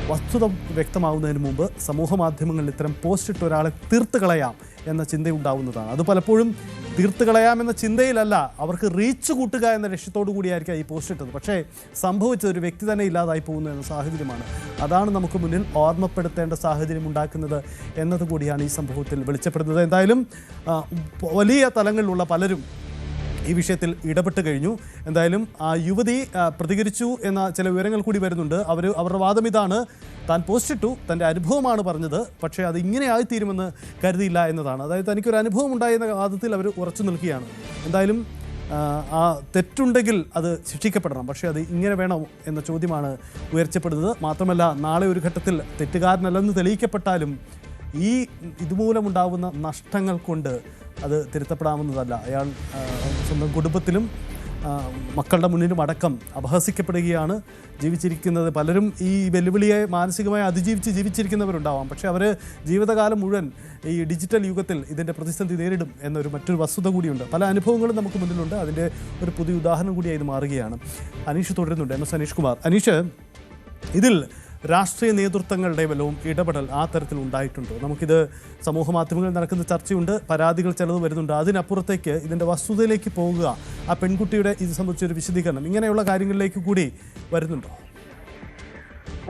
വസ്തുത വ്യക്തമാവുന്നതിന് മുമ്പ് സമൂഹ മാധ്യമങ്ങളിൽ ഇത്തരം പോസ്റ്റ് ഇട്ട് ഒരാളെ തീർത്ത് കളയാം എന്ന ചിന്തയുണ്ടാവുന്നതാണ്. അത് പലപ്പോഴും തീർത്ത് കളയാമെന്ന ചിന്തയിലല്ല, അവർക്ക് റീച്ച് കൂട്ടുക എന്ന ലക്ഷ്യത്തോടു കൂടിയായിരിക്കും ഈ പോസ്റ്റ് ഇട്ടത്. പക്ഷേ സംഭവിച്ചത് ഒരു വ്യക്തി തന്നെ ഇല്ലാതായി പോകുന്ന എന്ന സാഹചര്യമാണ്. അതാണ് നമുക്ക് മുന്നിൽ ഓർമ്മപ്പെടുത്തേണ്ട സാഹചര്യം ഉണ്ടാക്കുന്നത് എന്നതുകൂടിയാണ് ഈ സംഭവത്തിൽ വെളിച്ചപ്പെടുന്നത്. എന്തായാലും വലിയ തലങ്ങളിലുള്ള പലരും ഈ വിഷയത്തിൽ ഇടപെട്ട് കഴിഞ്ഞു. എന്തായാലും ആ യുവതി പ്രതികരിച്ചു എന്ന ചില വിവരങ്ങൾ കൂടി വരുന്നുണ്ട്. അവരുടെ വാദം ഇതാണ്, താൻ പോസ്റ്റിട്ടു, തൻ്റെ അനുഭവമാണ് പറഞ്ഞത്, പക്ഷേ അത് ഇങ്ങനെ ആയിത്തീരുമെന്ന് കരുതിയില്ല എന്നതാണ്. അതായത് തനിക്കൊരു അനുഭവം ഉണ്ടായെന്ന വാദത്തിൽ അവർ ഉറച്ചു നിൽക്കുകയാണ്. എന്തായാലും ആ തെറ്റുണ്ടെങ്കിൽ അത് ശിക്ഷിക്കപ്പെടണം, പക്ഷേ അത് ഇങ്ങനെ വേണോ എന്ന ചോദ്യമാണ് ഉയർച്ചപ്പെടുന്നത്. മാത്രമല്ല, നാളെ ഒരു ഘട്ടത്തിൽ തെറ്റുകാരനല്ലെന്ന് തെളിയിക്കപ്പെട്ടാലും ഇതുമൂലമുണ്ടാകുന്ന നഷ്ടങ്ങൾ കൊണ്ട് അത് തിരുത്തപ്പെടാവുന്നതല്ല. അയാൾ സ്വന്തം കുടുംബത്തിലും മക്കളുടെ മുന്നിലും അടക്കം അപഹസിക്കപ്പെടുകയാണ് ജീവിച്ചിരിക്കുന്നത്. പലരും ഈ വെല്ലുവിളിയെ മാനസികമായി അതിജീവിച്ച് ജീവിച്ചിരിക്കുന്നവരുണ്ടാവാം, പക്ഷേ അവർ ജീവിതകാലം മുഴുവൻ ഈ ഡിജിറ്റൽ യുഗത്തിൽ ഇതിൻ്റെ പ്രതിസന്ധി നേരിടും എന്നൊരു മറ്റൊരു വസ്തുത കൂടിയുണ്ട്. പല അനുഭവങ്ങളും നമുക്ക് മുന്നിലുണ്ട്. അതിൻ്റെ ഒരു പുതിയ ഉദാഹരണം കൂടിയായി ഇത് മാറുകയാണ്. അനീഷ് തുടരുന്നുണ്ട്. MS അനീഷ് കുമാർ. അനീഷ്, ഇതിൽ രാഷ്ട്രീയ നേതൃത്വങ്ങളുടെ വല്ലതും ഇടപെടൽ ആ തരത്തിൽ ഉണ്ടായിട്ടുണ്ടോ? നമുക്കിത് സമൂഹ മാധ്യമങ്ങളിൽ നടക്കുന്ന ചർച്ചയുണ്ട്, പരാതികൾ ചിലത് വരുന്നുണ്ട്. അതിനപ്പുറത്തേക്ക് ഇതിൻ്റെ വസ്തുതയിലേക്ക് പോകുക, ആ പെൺകുട്ടിയുടെ ഇത് സംബന്ധിച്ചൊരു വിശദീകരണം, ഇങ്ങനെയുള്ള കാര്യങ്ങളിലേക്ക് കൂടി വരുന്നുണ്ടോ?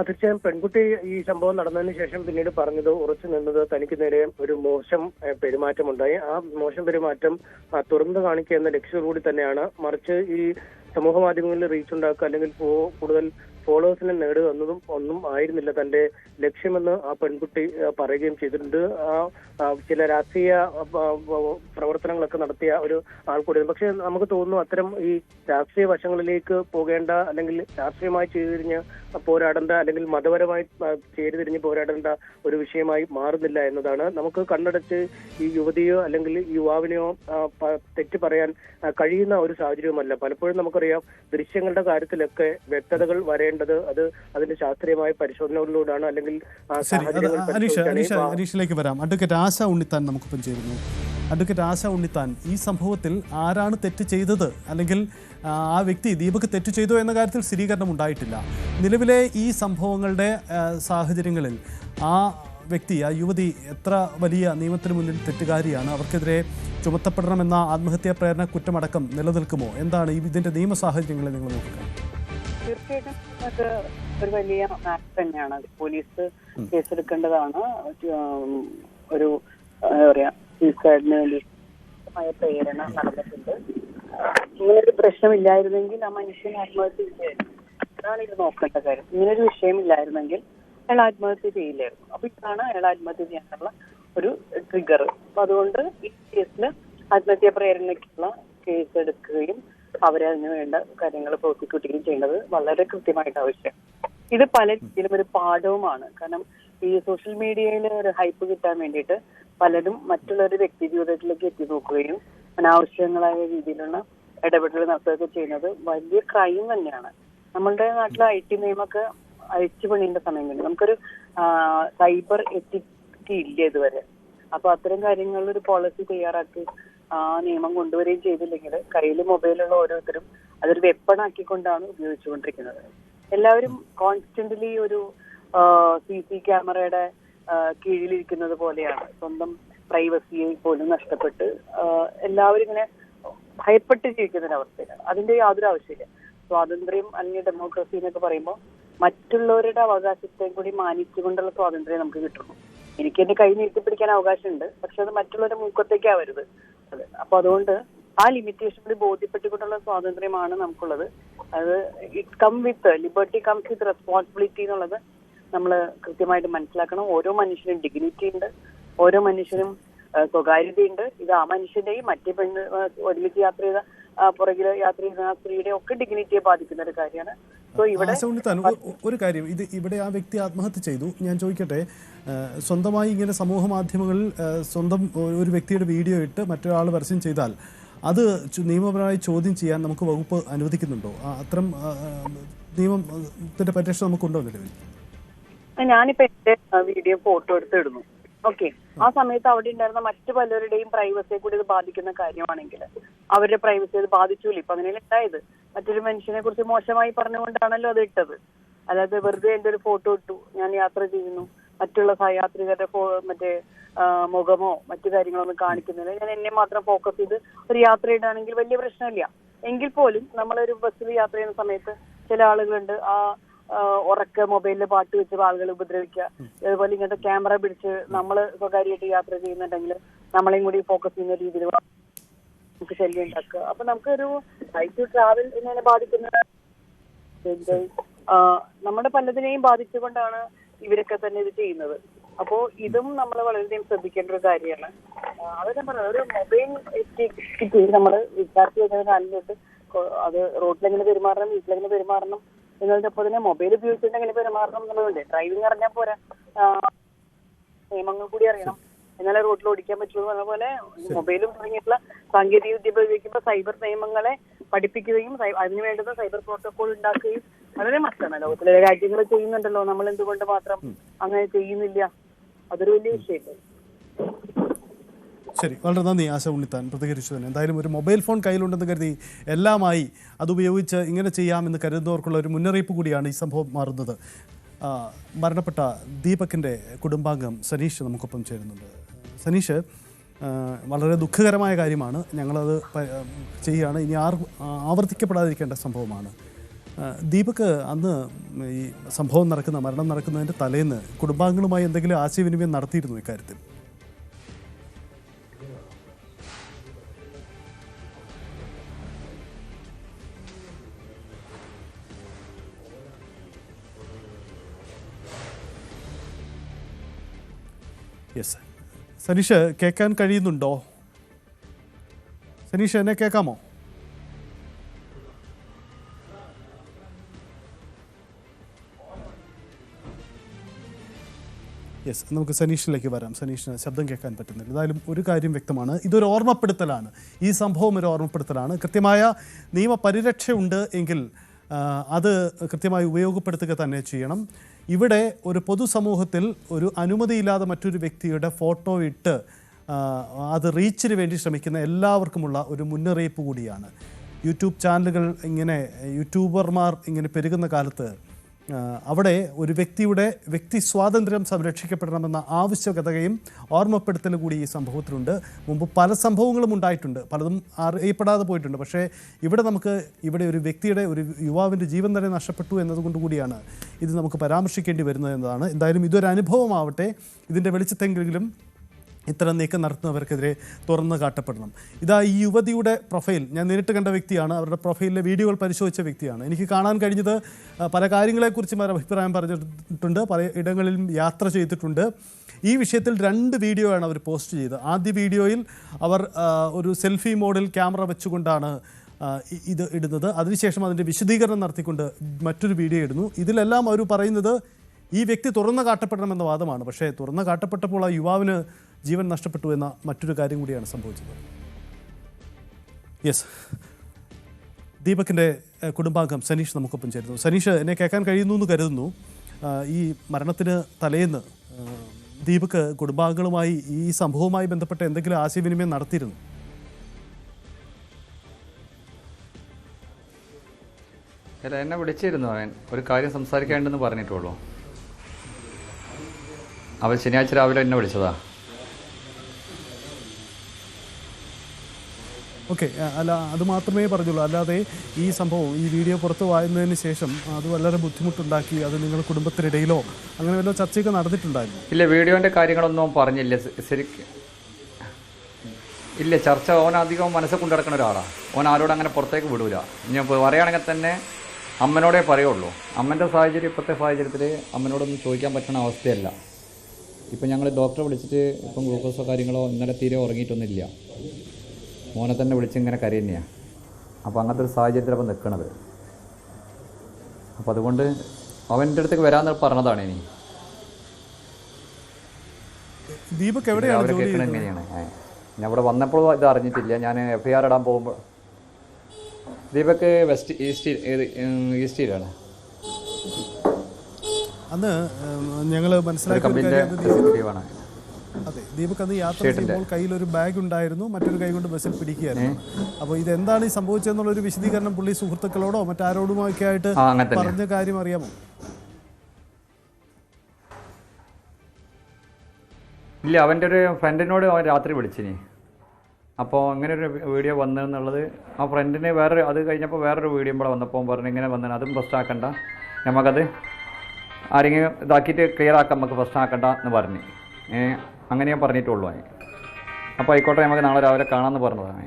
തീർച്ചയായും പെൺകുട്ടി ഈ സംഭവം നടന്നതിന് ശേഷം പിന്നീട് പറഞ്ഞത്, ഉറച്ചു നിന്നത് തനിക്ക് നേരെ ഒരു മോശം പെരുമാറ്റമുണ്ടായി. ആ മോശം പെരുമാറ്റം തുറന്നു കാണിക്കുക എന്ന ലക്ഷ്യത്തോടുകൂടി തന്നെയാണ്. മറിച്ച് ഈ സമൂഹ മാധ്യമങ്ങളിൽ റീച്ച് ഉണ്ടാക്കുക അല്ലെങ്കിൽ കൂടുതൽ ഫോളോവേഴ്സിനെ നേടുക എന്നതും ഒന്നും ആയിരുന്നില്ല തന്റെ ലക്ഷ്യമെന്ന് ആ പെൺകുട്ടി പറയുകയും ചെയ്തിട്ടുണ്ട്. ചില രാഷ്ട്രീയ പ്രവർത്തനങ്ങളൊക്കെ നടത്തിയ ഒരു ആൾ കൂടിയാണ്. പക്ഷെ നമുക്ക് തോന്നുന്നു അത്തരം ഈ രാഷ്ട്രീയ വശങ്ങളിലേക്ക് പോകേണ്ട, അല്ലെങ്കിൽ രാഷ്ട്രീയമായി ചെയ്തിരിഞ്ഞ് പോരാടേണ്ട, അല്ലെങ്കിൽ മതപരമായി ചേരിതിരിഞ്ഞ് പോരാടേണ്ട ഒരു വിഷയമായി മാറുന്നില്ല എന്നതാണ്. നമുക്ക് കണ്ണടച്ച് ഈ യുവതിയോ അല്ലെങ്കിൽ യുവാവിനെയോ തെറ്റ് പറയാൻ കഴിയുന്ന ഒരു സാഹചര്യവുമല്ല. പലപ്പോഴും നമുക്കറിയാം, ദൃശ്യങ്ങളുടെ കാര്യത്തിലൊക്കെ വ്യക്തതകൾ വരേണ്ടത് അത് അതിന്റെ ശാസ്ത്രീയമായ പരിശോധനകളിലൂടെയാണ്. അല്ലെങ്കിൽ അനീഷിലേക്ക് വരാം. അഡ്വക്കേറ്റ് ആശ ഉണ്ണിത്താൻ നമുക്കിപ്പം ചേരുന്നു. അഡ്വക്കേറ്റ് ആശ ഉണ്ണിത്താൻ, ഈ സംഭവത്തിൽ ആരാണ് തെറ്റ് ചെയ്തത്, അല്ലെങ്കിൽ ആ വ്യക്തി ദീപക് തെറ്റ് ചെയ്തോ എന്ന കാര്യത്തിൽ സ്ഥിരീകരണം ഉണ്ടായിട്ടില്ല. നിലവിലെ ഈ സംഭവങ്ങളുടെ സാഹചര്യങ്ങളിൽ ആ വ്യക്തി, ആ യുവതി എത്ര വലിയ നിയമത്തിന് മുന്നിൽ തെറ്റുകാരിയാണ്, അവർക്കെതിരെ ചുമത്തപ്പെടണമെന്ന ആത്മഹത്യാ പ്രേരണ കുറ്റമടക്കം നിലനിൽക്കുമോ? എന്താണ് ഇതിന്റെ നിയമ സാഹചര്യങ്ങളെ നിങ്ങൾ നോക്കുക? തീർച്ചയായിട്ടും അത് ഒരു വലിയ മാറ്റർ തന്നെയാണ്. പോലീസ് കേസെടുക്കേണ്ടതാണ്. ഒരു എന്താ പറയാ, സൂയിസൈഡിന് വേണ്ടി പ്രേരണ നടന്നിട്ടുണ്ട്. ഇങ്ങനൊരു പ്രശ്നമില്ലായിരുന്നെങ്കിൽ ആ മനുഷ്യൻ ആത്മഹത്യ ചെയ്യില്ലായിരുന്നു. അതാണ് ഇത് നോക്കേണ്ട കാര്യം. ഇങ്ങനൊരു വിഷയമില്ലായിരുന്നെങ്കിൽ അയാൾ ആത്മഹത്യ ചെയ്യില്ലായിരുന്നു. അപ്പൊ ഇതാണ് അയാൾ ആത്മഹത്യ ചെയ്യാനുള്ള ഒരു ട്രിഗർ. അപ്പൊ അതുകൊണ്ട് ഈ കേസിൽ ആത്മഹത്യാ പ്രേരണയ്ക്കുള്ള കേസ് എടുക്കുകയും അവരെ അതിന് വേണ്ട കാര്യങ്ങൾ പ്രോസിക്യൂട്ട് ചെയ്യുകയും ചെയ്യുന്നത് വളരെ കൃത്യമായിട്ട് ആവശ്യം. ഇത് പല രീതിയിലും ഒരു പാഠവുമാണ്. കാരണം ഈ സോഷ്യൽ മീഡിയയിൽ ഒരു ഹൈപ്പ് കിട്ടാൻ വേണ്ടിയിട്ട് പലരും മറ്റുള്ളവരുടെ വ്യക്തി ജീവിതത്തിലേക്ക് എത്തി നോക്കുകയും അനാവശ്യങ്ങളായ രീതിയിലുള്ള ഇടപെടൽ നടത്തുകയൊക്കെ ചെയ്യുന്നത് വലിയ ക്രൈം തന്നെയാണ്. നമ്മളുടെ നാട്ടിലെ IT നിയമമൊക്കെ അഴിച്ചു പണിയേണ്ട സമയം കഴിഞ്ഞു. നമുക്കൊരു സൈബർ എത്തിക്സ് ഇല്ല ഇതുവരെ. അപ്പൊ അത്തരം കാര്യങ്ങളിൽ ഒരു പോളിസി തയ്യാറാക്കി ആ നിയമം കൊണ്ടുവരികയും ചെയ്തില്ലെങ്കിൽ കയ്യിൽ മൊബൈലുള്ള ഓരോരുത്തരും അതൊരു വെപ്പണാക്കിക്കൊണ്ടാണ് ഉപയോഗിച്ചുകൊണ്ടിരിക്കുന്നത്. എല്ലാവരും കോൺസ്റ്റന്റ്ലി ഒരു CC ക്യാമറയുടെ കീഴിലിരിക്കുന്നത് പോലെയാണ്. സ്വന്തം പ്രൈവസിയെ പോലും നഷ്ടപ്പെട്ട് എല്ലാവരും ഇങ്ങനെ ഭയപ്പെട്ട് ജീവിക്കുന്ന ഒരവസ്ഥയിലാണ്. അതിന്റെ യാതൊരു ആവശ്യമില്ല. സ്വാതന്ത്ര്യം അല്ലെങ്കിൽ ഡെമോക്രസി എന്നൊക്കെ പറയുമ്പോൾ മറ്റുള്ളവരുടെ അവകാശത്തെ കൂടി മാനിച്ചുകൊണ്ടുള്ള സ്വാതന്ത്ര്യം നമുക്ക് കിട്ടുന്നു. എനിക്ക് എന്റെ കൈ നീട്ടിപ്പിടിക്കാൻ അവകാശമുണ്ട്, പക്ഷെ അത് മറ്റുള്ളവരുടെ മൂക്കത്തേക്കാവരുത്. അപ്പൊ അതുകൊണ്ട് ആ ലിമിറ്റേഷൻ കൂടി ബോധ്യപ്പെട്ടുകൊണ്ടുള്ള സ്വാതന്ത്ര്യമാണ് നമുക്കുള്ളത്. അത് it come with liberty comes with responsibility എന്നുള്ളത് നമ്മൾ കൃത്യമായിട്ട് മനസ്സിലാക്കണം. ഓരോ മനുഷ്യനും ഡിഗ്നിറ്റി ഉണ്ട്, ഓരോ മനുഷ്യനും സ്വകാര്യതയുണ്ട്. ഇത് ആ മനുഷ്യന്റെയും മറ്റേ പെണ്ണ് ഒരുമിച്ച് യാത്ര ചെയ്ത പുറകില് യാത്ര ചെയ്യുന്ന ആ സ്ത്രീയുടെ ഒക്കെ ഡിഗ്നിറ്റിയെ ബാധിക്കുന്ന ഒരു കാര്യമാണ്. സോ ഇവിടെ ഒരു കാര്യം, ഇത് ഇവിടെ ആ വ്യക്തി ആത്മഹത്യ ചെയ്തു. ഞാൻ ചോദിക്കട്ടെ, സ്വന്തമായി ഇങ്ങനെ സമൂഹ മാധ്യമങ്ങളിൽ സ്വന്തം ഒരു വ്യക്തിയുടെ വീഡിയോ ഇട്ട് മറ്റൊരാൾ പരസ്യം ചെയ്താൽ അത് നിയമപരമായി ചോദ്യം ചെയ്യാൻ നമുക്ക് വകുപ്പ് അനുവദിക്കുന്നുണ്ടോ? അത്തരം നിയമത്തിന്റെ പരിരക്ഷ നമുക്കുണ്ടോ നിലവിൽ? ഞാനിപ്പോ എന്റെ വീഡിയോ ഫോട്ടോ എടുത്തിടുന്നു. ഓക്കെ, ആ സമയത്ത് അവിടെ ഉണ്ടായിരുന്ന മറ്റു പലരുടെയും പ്രൈവസിയെ കൂടി ഇത് ബാധിക്കുന്ന കാര്യമാണെങ്കിൽ അവരുടെ പ്രൈവസി അത് ബാധിച്ചൂല. ഇപ്പൊ അങ്ങനെയല്ല ഉണ്ടായത്. മറ്റൊരു മനുഷ്യനെ കുറിച്ച് മോശമായി പറഞ്ഞുകൊണ്ടാണല്ലോ അത് ഇട്ടത്. അല്ലാതെ വെറുതെ എന്റെ ഒരു ഫോട്ടോ ഇട്ടു, ഞാൻ യാത്ര ചെയ്യുന്നു, മറ്റുള്ള സഹയാത്രികരുടെ മറ്റേ മുഖമോ മറ്റു കാര്യങ്ങളൊന്നും കാണിക്കുന്നില്ല, ഞാൻ എന്നെ മാത്രം ഫോക്കസ് ചെയ്ത് ഒരു യാത്ര ഇടാണെങ്കിൽ വലിയ പ്രശ്നമില്ല. എങ്കിൽ പോലും നമ്മളൊരു ബസ്സിൽ യാത്ര ചെയ്യുന്ന സമയത്ത് ചില ആളുകളുണ്ട് ആ ഉറക്ക മൊബൈലിൽ പാട്ട് വെച്ച് ആളുകൾ ഉപദ്രവിക്കുക. അതുപോലെ ഇങ്ങനത്തെ ക്യാമറ പിടിച്ച് നമ്മൾ സ്വകാര്യമായിട്ട് യാത്ര ചെയ്യുന്നുണ്ടെങ്കിൽ നമ്മളെയും കൂടി ഫോക്കസ് ചെയ്യുന്ന രീതിയിൽ നമുക്ക് ശല്യം ഉണ്ടാക്കുക. അപ്പൊ നമുക്കൊരു റൈറ്റ് ടു ട്രാവൽ എന്നെ ബാധിക്കുന്ന നമ്മുടെ പലതിനെയും ബാധിച്ചുകൊണ്ടാണ് ഇവരൊക്കെ തന്നെ ഇത് ചെയ്യുന്നത്. അപ്പോ ഇതും നമ്മൾ വളരെയധികം ശ്രദ്ധിക്കേണ്ട ഒരു കാര്യമാണ്. അത് ഞാൻ പറഞ്ഞത് ഒരു മൊബൈൽ കിറ്റ് നമ്മൾ വിദ്യാർത്ഥി വരുന്ന കാലം തൊട്ട് അത് റോഡിലെങ്ങനെ പെരുമാറണം, വീട്ടിലെങ്ങനെ പെരുമാറണം എന്നതിനൊപ്പം തന്നെ മൊബൈൽ ഉപയോഗിച്ചിട്ട് എങ്ങനെ പെരുമാറണം എന്നുള്ളതുണ്ട്. ഡ്രൈവിംഗ് അറിഞ്ഞാൽ പോരാ, നിയമങ്ങൾ കൂടി അറിയണം, എന്നാലേ റോഡിൽ ഓടിക്കാൻ പറ്റുള്ളൂ. അതുപോലെ മൊബൈലും തുടങ്ങിയിട്ടുള്ള സാങ്കേതിക വിദ്യ ഉപയോഗിക്കുമ്പോൾ സൈബർ നിയമങ്ങളെ പഠിപ്പിക്കുകയും അതിന് വേണ്ടുന്ന സൈബർ പ്രോട്ടോകോൾ ഉണ്ടാക്കുകയും വളരെ മസ്റ്റാണ്. ലോകത്തിലെ രാജ്യങ്ങൾ ചെയ്യുന്നുണ്ടല്ലോ, നമ്മൾ എന്തുകൊണ്ട് മാത്രം അങ്ങനെ ചെയ്യുന്നില്ല? അതൊരു വലിയ വിഷയമല്ലേ. ശരി, വളരെ നന്ദി ആശ ഉണ്ണിത്താൻ പ്രതികരിച്ചു തന്നെ. എന്തായാലും ഒരു മൊബൈൽ ഫോൺ കയ്യിലുണ്ടെന്ന് കരുതി എല്ലാമായി അതുപയോഗിച്ച് ഇങ്ങനെ ചെയ്യാമെന്ന് കരുതുന്നവർക്കുള്ള ഒരു മുന്നറിയിപ്പ് കൂടിയാണ് ഈ സംഭവം മാറുന്നത്. മരണപ്പെട്ട ദീപകിൻ്റെ കുടുംബാംഗം സനീഷ് നമുക്കൊപ്പം ചേരുന്നുണ്ട്. സനീഷ്, വളരെ ദുഃഖകരമായ കാര്യമാണ്, ഞങ്ങളത് ചെയ്യുകയാണ്, ഇനി ആവർത്തിക്കപ്പെടാതിരിക്കേണ്ട സംഭവമാണ്. ദീപക് അന്ന് ഈ സംഭവം മരണം നടക്കുന്നതിൻ്റെ തലേന്ന് കുടുംബാംഗങ്ങളുമായി എന്തെങ്കിലും ആശയവിനിമയം നടത്തിയിരുന്നു ഇക്കാര്യത്തിൽ? യെസ്, സനീഷ് കേൾക്കാൻ കഴിയുന്നുണ്ടോ? സനീഷ്, എന്നെ കേൾക്കാമോ? യെസ്, നമുക്ക് സനീഷിലേക്ക് വരാം. സനീഷിന് ശബ്ദം കേൾക്കാൻ പറ്റുന്നില്ല. എന്തായാലും ഒരു കാര്യം വ്യക്തമാണ്, ഇതൊരു ഓർമ്മപ്പെടുത്തലാണ്. ഈ സംഭവം ഒരു ഓർമ്മപ്പെടുത്തലാണ്. കൃത്യമായ നിയമപരിരക്ഷയുണ്ട് എങ്കിൽ അത് കൃത്യമായി ഉപയോഗപ്പെടുത്തുക തന്നെ ചെയ്യണം. ഇവിടെ ഒരു പൊതുസമൂഹത്തിൽ ഒരു അനുമതിയില്ലാതെ മറ്റൊരു വ്യക്തിയുടെ ഫോട്ടോ ഇട്ട് അത് റീച്ചിന് വേണ്ടി ശ്രമിക്കുന്ന എല്ലാവർക്കുമുള്ള ഒരു മുന്നറിയിപ്പ് കൂടിയാണ്. യൂട്യൂബ് ചാനലുകൾ യൂട്യൂബർമാർ ഇങ്ങനെ പെരുകുന്ന കാലത്ത് അവിടെ ഒരു വ്യക്തിയുടെ വ്യക്തി സ്വാതന്ത്ര്യം സംരക്ഷിക്കപ്പെടണമെന്ന ആവശ്യകതയും ഓർമ്മപ്പെടുത്തൽ കൂടി ഈ സംഭവത്തിലുണ്ട്. മുമ്പ് പല സംഭവങ്ങളും ഉണ്ടായിട്ടുണ്ട്, പലതും അറിയപ്പെടാതെ പോയിട്ടുണ്ട്. പക്ഷേ ഇവിടെ ഒരു വ്യക്തിയുടെ, ഒരു യുവാവിൻ്റെ ജീവൻ തന്നെ നഷ്ടപ്പെട്ടു എന്നതുകൊണ്ട് കൂടിയാണ് ഇത് നമുക്ക് പരാമർശിക്കേണ്ടി വരുന്നത് എന്നതാണ്. എന്തായാലും ഇതൊരു അനുഭവമാവട്ടെ, ഇതിൻ്റെ വെളിച്ചത്തെങ്കിലും ഇത്തരം നീക്കം നടത്തുന്നവർക്കെതിരെ തുറന്നു കാട്ടപ്പെടണം. ഇതാ ഈ യുവതിയുടെ പ്രൊഫൈൽ ഞാൻ നേരിട്ട് കണ്ട വ്യക്തിയാണ്, അവരുടെ പ്രൊഫൈലിലെ വീഡിയോകൾ പരിശോധിച്ച വ്യക്തിയാണ്. എനിക്ക് കാണാൻ കഴിഞ്ഞത് പല കാര്യങ്ങളെക്കുറിച്ചും അവർ അഭിപ്രായം പറഞ്ഞിട്ടുണ്ട്, പല ഇടങ്ങളിലും യാത്ര ചെയ്തിട്ടുണ്ട്. ഈ വിഷയത്തിൽ 2 വീഡിയോയാണ് അവർ പോസ്റ്റ് ചെയ്തത്. ആദ്യ വീഡിയോയിൽ അവർ ഒരു സെൽഫി മോഡിൽ ക്യാമറ വെച്ചുകൊണ്ടാണ് ഇത് ഇടുന്നത്. അതിനുശേഷം അതിൻ്റെ വിശദീകരണം നടത്തിക്കൊണ്ട് മറ്റൊരു വീഡിയോ ഇടുന്നു. ഇതിലെല്ലാം അവർ പറയുന്നത് ഈ വ്യക്തി തുറന്നു കാട്ടപ്പെടണമെന്ന വാദമാണ്. പക്ഷേ തുറന്നു കാട്ടപ്പെട്ടപ്പോൾ ആ യുവാവിന് ജീവൻ നഷ്ടപ്പെട്ടു എന്ന മറ്റൊരു കാര്യം കൂടിയാണ് സംഭവിച്ചത്. യെസ്, ദീപകിൻ്റെ കുടുംബാംഗം സനീഷ് നമുക്കൊപ്പം ചേരുന്നു. സനീഷ്, എന്നെ കേൾക്കാൻ കഴിയുന്നു എന്ന് കരുതുന്നു. ഈ മരണത്തിന് തലേന്ന് ദീപക് കുടുംബാംഗങ്ങളുമായി ഈ സംഭവവുമായി ബന്ധപ്പെട്ട് എന്തെങ്കിലും ആശയവിനിമയം നടത്തിയിരുന്നു? അല്ല, എന്നെ വിളിച്ചിരുന്നു. അവൻ ഒരു കാര്യം സംസാരിക്കാണ്ടെന്ന് പറഞ്ഞിട്ടുള്ളൂ. അവൻ ശനിയാഴ്ച രാവിലെ എന്നെ വിളിച്ചതാ. ഓക്കെ, അല്ല, അത് മാത്രമേ പറഞ്ഞുള്ളൂ. അല്ലാതെ ഈ സംഭവം, ഈ വീഡിയോ പുറത്ത് വായുന്നതിന് ശേഷം അത് വളരെ ബുദ്ധിമുട്ടുണ്ടാക്കി, അത് നിങ്ങളുടെ കുടുംബത്തിനിടയിലോ അങ്ങനെ വല്ല ചർച്ചയൊക്കെ നടന്നിട്ടുണ്ടായിരുന്നു? ഇല്ല, വീഡിയോൻ്റെ കാര്യങ്ങളൊന്നും പറഞ്ഞില്ല ശരിക്കും. ഇല്ല, ചർച്ച ഓൻ അധികം മനസ്സിൽ കൊണ്ടു നടക്കുന്ന ഒരാളാണ്. ഓൻ ആരോടും അങ്ങനെ പുറത്തേക്ക് വിടൂല. ഞാൻ പറയുകയാണെങ്കിൽ തന്നെ അമ്മനോടേ പറയുള്ളൂ. അമ്മൻ്റെ സാഹചര്യം, ഇപ്പോഴത്തെ സാഹചര്യത്തിൽ അമ്മനോടൊന്നും ചോദിക്കാൻ പറ്റുന്ന അവസ്ഥയല്ല. ഇപ്പം ഞങ്ങൾ ഡോക്ടറെ വിളിച്ചിട്ട് ഇപ്പം ഗ്ലൂക്കോസോ കാര്യങ്ങളോ ഇന്നലെ തീരെ ഉറങ്ങിയിട്ടൊന്നുമില്ല. മോനെ തന്നെ വിളിച്ച് ഇങ്ങനെ കരയുന്നതാണ്. അപ്പോൾ അങ്ങനത്തെ ഒരു സാഹചര്യത്തിൽ അപ്പം നിൽക്കണത്. അപ്പോൾ അതുകൊണ്ട് അവൻ്റെ അടുത്തേക്ക് വരാമെന്ന് പറഞ്ഞതാണ്. ഇനി ദീപക് എവിടെയാണ് അവരെ കേൾക്കണത് എങ്ങനെയാണ്? ഞാൻ ഇവിടെ വന്നപ്പോൾ ഇത് അറിഞ്ഞിട്ടില്ല. ഞാൻ FIR ഇടാൻ പോകുമ്പോൾ ദീപക് ഈസ്റ്റിലാണ്. അന്ന് ഞങ്ങൾ മനസ്സിലാക്കിയ അതെ, ദീപക് അന്ന് യാത്ര ചെയ്യുമ്പോൾ കയ്യിലൊരു ബാഗ് ഉണ്ടായിരുന്നു, മറ്റൊരു കൈ കൊണ്ട് ബസ്സിൽ പിടിക്കുകയായിരുന്നു. അപ്പോൾ ഇതെന്താണ് ഈ സംഭവിച്ചതെന്നുള്ളൊരു വിശദീകരണം പുള്ളി സുഹൃത്തുക്കളോടോ മറ്റാരോടുമൊക്കെ ആയിട്ട് പറഞ്ഞ കാര്യം അറിയാമോ? ഇല്ല, അവൻ്റെ ഒരു ഫ്രണ്ടിനോട് അവൻ രാത്രി വിളിച്ചിനി. അപ്പോൾ അങ്ങനെ ഒരു വീഡിയോ വന്നതെന്നുള്ളത് ആ ഫ്രണ്ടിന് അത് കഴിഞ്ഞപ്പോൾ വേറൊരു വീഡിയോ ഇവിടെ വന്നപ്പോൾ പറഞ്ഞു ഇങ്ങനെ വന്നത്, അതും പ്രശ്നമാക്കണ്ട, നമുക്കത് ആരെങ്കിലും ഇതാക്കിയിട്ട് ക്ലിയർ ആക്കാം, നമുക്ക് പ്രശ്നമാക്കണ്ട എന്ന് പറഞ്ഞ് അങ്ങനെ ഞാൻ പറഞ്ഞിട്ടുള്ളൂ. അപ്പോൾ ആയിക്കോട്ടെ, നമുക്ക് നാളെ രാവിലെ കാണാമെന്ന് പറഞ്ഞതാണ്.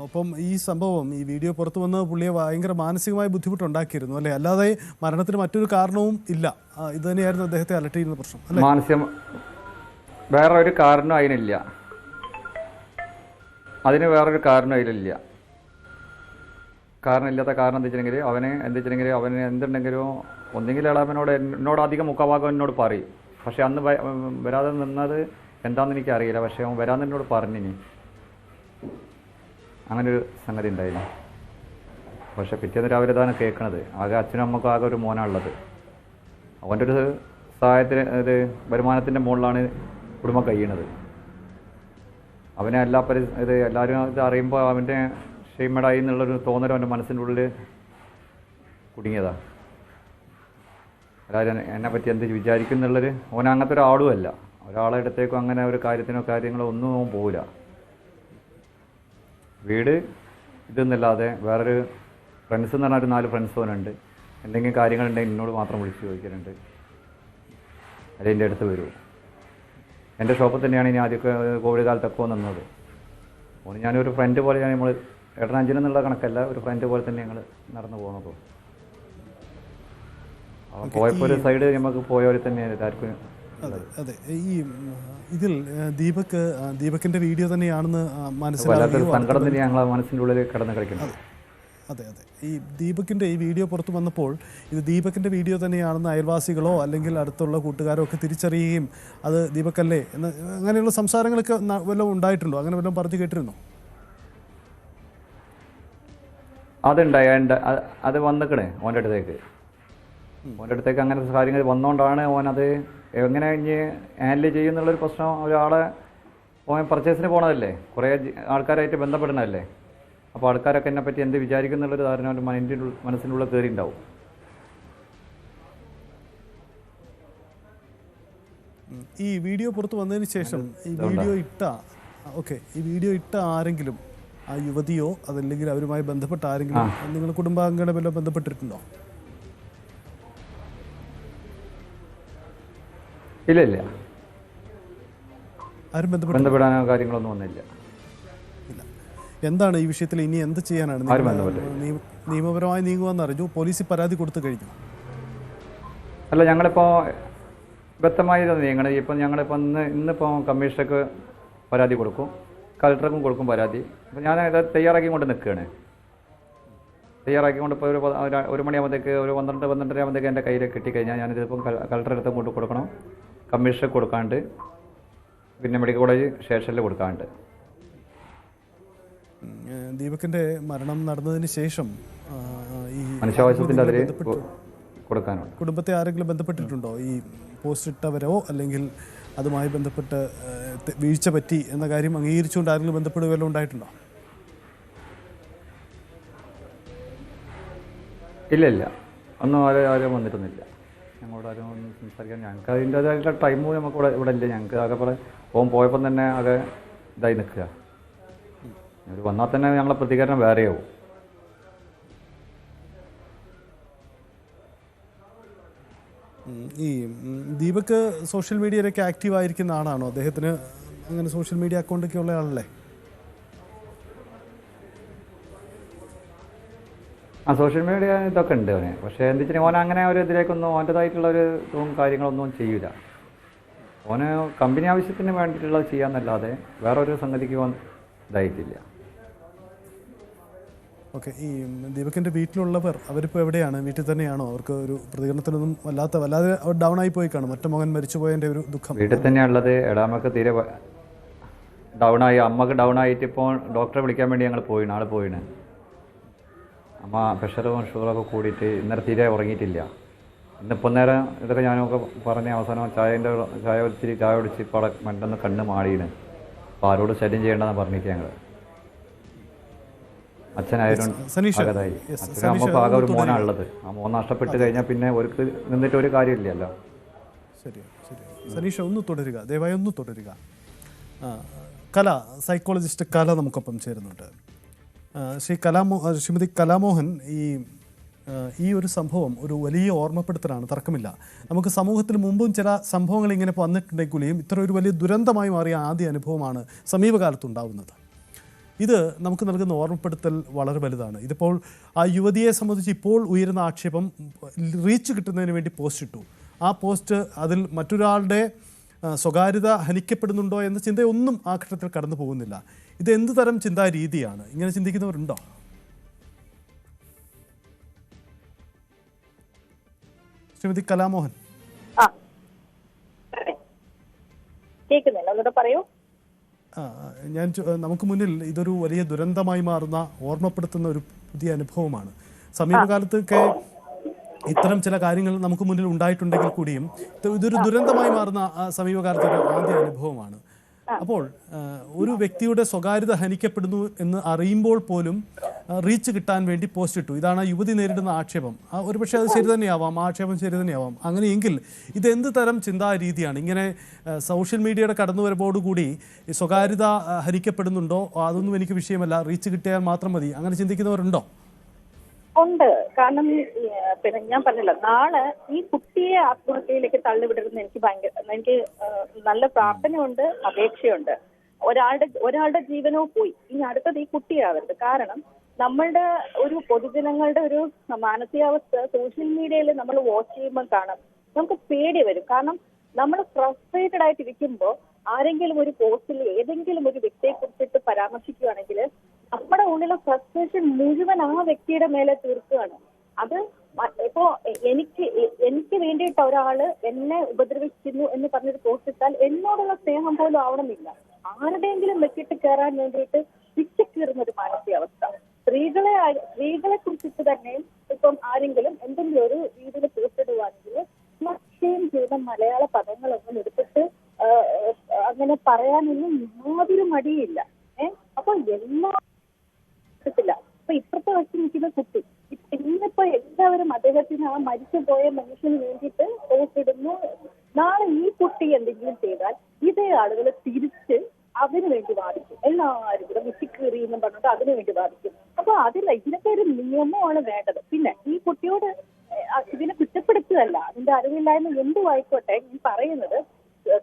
ഒപ്പം ഈ സംഭവം ഈ വീഡിയോ പുറത്തു വന്ന് പുള്ളിയെ ഭയങ്കര മാനസികമായ ബുദ്ധിമുട്ടുണ്ടാക്കിയിരുന്നു അല്ലേ? അല്ലാതെ മരണത്തിന് മറ്റൊരു കാരണവും ഇല്ല. ഇത് തന്നെയായിരുന്നു അദ്ദേഹത്തെ അലട്ടിയിരുന്ന പ്രശ്നം അല്ലേ? മാനസികം വേറെ ഒരു കാരണം അതിനില്ല. അതിന് വേറൊരു കാരണം അതിലില്ല. കാരണമില്ലാത്ത കാരണം എന്താ വെച്ചിട്ടുണ്ടെങ്കിൽ അവന് എന്തുണ്ടെങ്കിലും ഒന്നെങ്കിൽ ഇളവനോട് എന്നോട് അധികം മുഖഭാഗം എന്നോട് പറയും. പക്ഷെ അന്ന് വരാതെ നിന്നത് എന്താണെന്ന് എനിക്കറിയില്ല. പക്ഷെ അവൻ വരാതെ എന്നോട് പറഞ്ഞിനി അങ്ങനൊരു സംഗതി ഉണ്ടായിരുന്നു. പക്ഷെ പിറ്റേന്ന് രാവിലെ ഇതാണ് കേൾക്കണത്. ആകെ അച്ഛനും അമ്മക്കും ആകെ ഒരു മോനാണുള്ളത്. അവൻ്റെ ഒരു സഹായത്തിന് വരുമാനത്തിൻ്റെ മുകളിലാണ് കുടുംബം കഴിയണത്. അവനെ എല്ലാവരും ഇത് അറിയുമ്പോൾ അവൻ്റെ ഷെയ്മേഡായി എന്നുള്ളൊരു തോന്നൽ അവൻ്റെ മനസ്സിൻ്റെ ഉള്ളിൽ കുടുങ്ങിയതാണ്. എല്ലാവരും എന്നെ പറ്റി എന്ത് വിചാരിക്കും എന്നുള്ളൊരു അവൻ അങ്ങനത്തെ ഒരാളുമല്ല. ഒരാളെ അടുത്തേക്കും അങ്ങനെ ഒരു കാര്യങ്ങളോ ഒന്നും അവൻ പോവില്ല. വീട് ഇതെന്നല്ലാതെ വേറൊരു ഫ്രണ്ട്സ് എന്ന് പറഞ്ഞാൽ ഒരു 4 ഫ്രണ്ട്സ് അവനുണ്ട്. എന്തെങ്കിലും കാര്യങ്ങളുണ്ടെങ്കിൽ എന്നോട് മാത്രം വിളിച്ച് ചോദിക്കലുണ്ട്. അല്ലെങ്കിൽ എൻ്റെ അടുത്ത് വരുമോ. എൻ്റെ ഷോപ്പിൽ തന്നെയാണ് ഇനി ആദ്യമൊക്കെ കോവിഡ് കാലത്തൊക്കെ നിന്നത്. അതുകൊണ്ട് ഞാനൊരു ഫ്രണ്ട് പോലെ നമ്മൾ ഏട്ടനഞ്ചിനെന്നുള്ള കണക്കല്ല, ഒരു ഫ്രണ്ട് പോലെ തന്നെ ഞങ്ങൾ നടന്നു പോകുന്നത്. പോയപ്പോൾ ഒരു സൈഡ് നമുക്ക് പോയവരെ തന്നെയാണ് എല്ലാവർക്കും. അതെ, ഈ ഇതിൽ ദീപകിന്റെ വീഡിയോ തന്നെയാണെന്ന് വല്ലാത്തൊരു സങ്കടം തന്നെ ഞങ്ങളെ മനസ്സിൻ്റെ ഉള്ളിൽ കിടന്ന് കളിക്കുന്നത്. അതെ, ഈ ദീപകിന്റെ ഈ വീഡിയോ പുറത്തു വന്നപ്പോൾ ഇത് ദീപകിന്റെ വീഡിയോ തന്നെയാണെന്ന് അയൽവാസികളോ അല്ലെങ്കിൽ അടുത്തുള്ള കൂട്ടുകാരോ ഒക്കെ തിരിച്ചറിയുകയും അത് ദീപകല്ലേ എന്ന് അങ്ങനെയുള്ള സംസാരങ്ങളൊക്കെ വല്ലതും ഉണ്ടായിട്ടുണ്ടോ? അങ്ങനെ വല്ലതും പറഞ്ഞു കേട്ടിരുന്നോ? അത് വന്നിക്കണേ ഓൻ്റെ അടുത്തേക്ക് അങ്ങനെ കാര്യങ്ങൾ വന്നുകൊണ്ടാണ് ഓനത് എങ്ങനെ ഇനി ഹാൻഡിൽ ചെയ്യുന്നുള്ളൊരു പ്രശ്നം. ഒരാളെ ഓൻ പർച്ചേസിന് പോണതല്ലേ, കുറേ ആൾക്കാരായിട്ട് ബന്ധപ്പെടുന്നതല്ലേ. അപ്പോൾ ആൾക്കാരൊക്കെ എന്നെ പറ്റി എന്ത് വിചാരിക്കുന്നുള്ളൊരു ധാരണ അവൻ്റെ മനസ്സിൻ്റെ ഉള്ളിൽ കയറിയിട്ടുണ്ടാവും. ഈ വീഡിയോ പുറത്ത് വന്നതിന് ശേഷം ഈ വീഡിയോ ഇട്ട ആരെങ്കിലും, ആ യുവതിയോ അതല്ലെങ്കിൽ അവരുമായി ബന്ധപ്പെട്ട ആരെങ്കിലും നിങ്ങൾ കുടുംബാംഗങ്ങളെ വല്ലതും ബന്ധപ്പെട്ടിട്ടുണ്ടോ? ഇല്ല, ആരും ബന്ധപ്പെടാനോ കാര്യങ്ങളൊന്നും വന്നില്ല. എന്താണ് ഈ വിഷയത്തിൽ ഇനി എന്ത് ചെയ്യാനാണ്? നിയമപരമായി നീങ്ങുവാന്ന് അറിഞ്ഞു. പോലീസിൽ പരാതി കൊടുത്തു കഴിഞ്ഞു? അല്ല, ഞങ്ങളിപ്പോൾ വ്യക്തമായി നീങ്ങണം. ഇപ്പം ഞങ്ങളിപ്പോൾ ഇന്നിപ്പോൾ കമ്മീഷണർക്ക് പരാതി കൊടുക്കും, കളക്ടർക്കും കൊടുക്കും പരാതി. അപ്പോൾ ഞാൻ ഇത് തയ്യാറാക്കിക്കൊണ്ട് നിൽക്കുകയാണ്. തയ്യാറാക്കിക്കൊണ്ട് ഇപ്പോൾ ഒരു മണിയാകുമ്പോഴത്തേക്ക് ഒരു 12-12:30 ആകുമ്പോഴത്തേക്ക് എൻ്റെ കയ്യിൽ കിട്ടിക്കഴിഞ്ഞാൽ ഞാനിതിപ്പം കളക്ടറുടെ അടുത്ത് കൊണ്ട് കൊടുക്കണം, കമ്മീഷണർക്ക് കൊടുക്കാണ്ട്, പിന്നെ മെഡിക്കൽ കോളേജ് സ്റ്റേഷനിൽ കൊടുക്കാണ്ട്. ദീപകിന്റെ മരണം നടന്നതിന് ശേഷം ഈ മനുഷ്യാവകാശത്തിൻ്റെ അതിൽ കൊടുക്കാനുണ്ട്. കുടുംബത്തെ ആരെങ്കിലും ബന്ധപ്പെട്ടിട്ടുണ്ടോ? ഈ പോസ്റ്റ് ഇട്ടവരോ അല്ലെങ്കിൽ അതുമായി ബന്ധപ്പെട്ട് വീഴ്ച പറ്റി എന്ന കാര്യം അംഗീകരിച്ചുകൊണ്ട് ആരെങ്കിലും ബന്ധപ്പെടുകയോ ഉണ്ടായിട്ടുണ്ടോ? ഇല്ല, ഒന്നും ആരും വന്നിട്ടൊന്നുമില്ല. ഞങ്ങളോട് ആരും ഒന്നും സംസാരിക്കാൻ ഞങ്ങൾക്ക് അതിൻ്റേതായിട്ടുള്ള ടൈമും നമുക്ക് ഇവിടെ ഇല്ല. ഞങ്ങൾക്ക് ആകെ പോയപ്പം തന്നെ ആകെ ഇതായി നിൽക്കുക. അവർ വന്നാൽ തന്നെ ഞങ്ങളെ പ്രതികരണം വേറെയാവും. ഈ ദീപക് സോഷ്യൽ മീഡിയയിലൊക്കെ ആക്റ്റീവ് ആയിരിക്കുന്ന ആളാണോ? അദ്ദേഹത്തിന് അങ്ങനെ സോഷ്യൽ മീഡിയ അക്കൗണ്ടൊക്കെ ഉള്ള ആളല്ലേ? സോഷ്യൽ മീഡിയ ഇതൊക്കെ ഉണ്ട് അവന്. പക്ഷേ എന്താ വെച്ചാൽ ഓൻ അങ്ങനെ ഒരു ഇതിലേക്കൊന്നും ഓൻ്റെതായിട്ടുള്ള ഒരു ഇതും കാര്യങ്ങളൊന്നും ചെയ്യില്ല. ഓന് കമ്പനി ആവശ്യത്തിന് വേണ്ടിയിട്ടുള്ളത് ചെയ്യാമെന്നല്ലാതെ വേറൊരു സംഗതിക്ക് ഓൻ ഇതായിട്ടില്ല. ഓക്കെ, ഈ ദീപകിന്റെ വീട്ടിലുള്ളവർ അവരിപ്പോൾ എവിടെയാണ്? വീട്ടിൽ തന്നെയാണോ? അവർക്ക് ഒരു പ്രതികരണത്തിനൊന്നും വല്ലാതെ അവർ ഡൗൺ ആയി പോയി കാണും. ഒറ്റ മകൻ മരിച്ചുപോയതിൻ്റെ ഒരു ദുഃഖം. വീട്ടിൽ തന്നെയാണുള്ളത്. എടാമക്ക് തീരെ ഡൗണായി, അമ്മക്ക് ഡൗൺ ആയിട്ട് ഇപ്പോൾ ഡോക്ടറെ വിളിക്കാൻ വേണ്ടി ഞങ്ങൾ നാളെ പോയിന്. അമ്മ പ്രഷറും ഷുഗറൊക്കെ കൂടിയിട്ട് ഇന്നലെ തീരെ ഉറങ്ങിയിട്ടില്ല. ഇന്നിപ്പോൾ നേരം ഇതൊക്കെ ഞാനൊക്കെ പറഞ്ഞ അവസാനം ചായ ഒടിച്ച് ഇപ്പോൾ അവിടെ മറ്റൊന്ന് കണ്ണ് മാടിയാണ്. അപ്പോൾ ആരോട് ശല്യം ചെയ്യേണ്ടെന്ന് പറഞ്ഞിട്ട് ഞങ്ങൾ അച്ഛനായാലും ആകതായി. അച്ഛനും അമ്മക്ക് ആകെ ഒരു മോനാണുള്ളത്. ആ മോൻ നഷ്ടപ്പെട്ട് കഴിഞ്ഞാൽ പിന്നെ അവർക്ക് നിന്നിട്ട് ഒരു കാര്യമില്ലല്ലോ. ശരി, സനീഷ ദയവായി ഒന്ന് തുടരുക. സൈക്കോളജിസ്റ്റ് കല നമുക്കൊപ്പം ചേരുന്നുണ്ട്. ശ്രീമതി കലാമോഹൻ, ഈ ഒരു സംഭവം ഒരു വലിയ ഓർമ്മപ്പെടുത്തലാണ്, തർക്കമില്ല. നമുക്ക് സമൂഹത്തിൽ മുമ്പും ചില സംഭവങ്ങൾ ഇങ്ങനെ വന്നിട്ടുണ്ടെങ്കിലും ഇത്ര ഒരു വലിയ ദുരന്തമായി മാറിയ ആദ്യ അനുഭവമാണ് സമീപകാലത്തുണ്ടാവുന്നത്. ഇത് നമുക്ക് നൽകുന്ന ഓർമ്മപ്പെടുത്തൽ വളരെ വലുതാണ്. ഇതിപ്പോൾ ആ യുവതിയെ സംബന്ധിച്ച് ഇപ്പോൾ ഉയരുന്ന ആക്ഷേപം റീച്ച് കിട്ടുന്നതിന് വേണ്ടി പോസ്റ്റ് ഇട്ടു. ആ പോസ്റ്റ് അതിൽ മറ്റൊരാളുടെ സ്വകാര്യത ഹനിക്കപ്പെടുന്നുണ്ടോ എന്ന ചിന്തയൊന്നും ആ ഘട്ടത്തിൽ കടന്നു പോകുന്നില്ല. ഇത് എന്ത് തരം ചിന്താ രീതിയാണ്? ഇങ്ങനെ ചിന്തിക്കുന്നവരുണ്ടോ? ശ്രീമതി കലാമോഹൻ. പറയൂ. നമുക്ക് മുന്നിൽ ഇതൊരു വലിയ ദുരന്തമായി മാറുന്ന, ഓർമ്മപ്പെടുത്തുന്ന ഒരു പുതിയ അനുഭവമാണ്. സമീപകാലത്തൊക്കെ ഇത്തരം ചില കാര്യങ്ങൾ നമുക്ക് മുന്നിൽ ഉണ്ടായിട്ടുണ്ടെങ്കിൽ കൂടിയും ഇതൊരു ദുരന്തമായി മാറുന്ന സമീപകാലത്തെ ഒരു ആദ്യ അനുഭവമാണ്. അപ്പോൾ ഒരു വ്യക്തിയുടെ സ്വകാര്യത ഹനിക്കപ്പെടുന്നു എന്ന് അറിയുമ്പോൾ പോലും റീച്ച് കിട്ടാൻ വേണ്ടി പോസ്റ്റ് ഇട്ടു. ഇതാണ് യുവതി നേരിടുന്ന ആക്ഷേപം. ഒരുപക്ഷെ അത് ശരി തന്നെയാവാം, ആക്ഷേപം ശരി തന്നെയാവാം. അങ്ങനെയെങ്കിൽ ഇത് എന്ത് തരം ചിന്താ രീതിയാണ്? ഇങ്ങനെ സോഷ്യൽ മീഡിയയുടെ കടന്നുവരവോടുകൂടി സ്വകാര്യത ഹനിക്കപ്പെടുന്നുണ്ടോ, അതൊന്നും എനിക്ക് വിഷയമല്ല, റീച്ച് കിട്ടിയാൽ മാത്രം മതി, അങ്ങനെ ചിന്തിക്കുന്നവരുണ്ടോ? ഉണ്ട്. കാരണം പിന്നെ ഞാൻ പറഞ്ഞല്ലോ, നാളെ ഈ കുട്ടിയെ ആത്മഹത്യയിലേക്ക് തള്ളിവിടരുന്ന എനിക്ക് നല്ല പ്രാർത്ഥനയുണ്ട്, അപേക്ഷയുണ്ട്. ഒരാളുടെ ജീവനോ പോയി, ഇനി അടുത്തത് ഈ കുട്ടിയാവരുത്. കാരണം നമ്മളുടെ ഒരു പൊതുജനങ്ങളുടെ ഒരു മാനസികാവസ്ഥ സോഷ്യൽ മീഡിയയിൽ നമ്മൾ വാച്ച് ചെയ്യുമ്പോൾ കാണാം, നമുക്ക് പേടി വരും. കാരണം നമ്മൾ ഫ്രസ്ട്രേറ്റഡ് ആയിട്ടിരിക്കുമ്പോൾ ആരെങ്കിലും ഒരു പോസ്റ്റിൽ ഏതെങ്കിലും ഒരു വ്യക്തിയെ കുറിച്ചിട്ട് പരാമർശിക്കുകയാണെങ്കിൽ നമ്മുടെ ഉള്ളിലെ ഫ്രസ്ട്രേഷൻ മുഴുവൻ ആ വ്യക്തിയുടെ മേലെ തീർക്കുകയാണ്. അത് ഇപ്പോ എനിക്ക് വേണ്ടിയിട്ട് ഒരാള് എന്നെ ഉപദ്രവിക്കുന്നു എന്ന് പറഞ്ഞൊരു പോസ്റ്റ് ഇട്ടാൽ എന്നോടുള്ള സ്നേഹം പോലും ആവണമെന്നില്ല, ആരുടെയെങ്കിലും വെച്ചിട്ട് കയറാൻ വേണ്ടിയിട്ട് പിച്ചക്കീറുന്ന ഒരു മാനസികാവസ്ഥ. സ്ത്രീകളെ കുറിച്ചിട്ട് തന്നെ ഇപ്പം ആരെങ്കിലും എന്തെങ്കിലും ഒരു രീതിയിൽ പോസ്റ്റ് ഇടുവാണെങ്കിൽ ലക്ഷ്യം ചെയ്ത മലയാള പദങ്ങളൊന്നും എടുത്തിട്ട് അങ്ങനെ പറയാനൊന്നും യാതൊരു മടിയില്ല. അപ്പൊ അപ്പൊ ഇപ്പുറത്തെ വച്ച് നിൽക്കുന്ന കുട്ടി ഇന്നിപ്പോ എല്ലാവരും അദ്ദേഹത്തിന് ആ മരിച്ചുപോയ മനുഷ്യന് വേണ്ടിയിട്ട് പോസ്റ്റ് ഇടുന്നു. നാളെ ഈ കുട്ടി എന്തെങ്കിലും ചെയ്താൽ ഇതേ ആളുകൾ തിരിച്ച് അതിനു വേണ്ടി വാദിക്കും. എല്ലാവരും കൂടെ വിസിക്കേറി എന്ന് പറഞ്ഞിട്ട് അതിനു വേണ്ടി വാദിക്കും. അപ്പൊ ഇതിനൊക്കെ ഒരു നിയമമാണ് വേണ്ടത്. പിന്നെ ഈ കുട്ടിയോട് ഇതിനെ കുറ്റപ്പെടുത്തുകയല്ല, അതിന്റെ അറിവില്ലായ്മ എന്തും ആയിക്കോട്ടെ. ഞാൻ പറയുന്നത്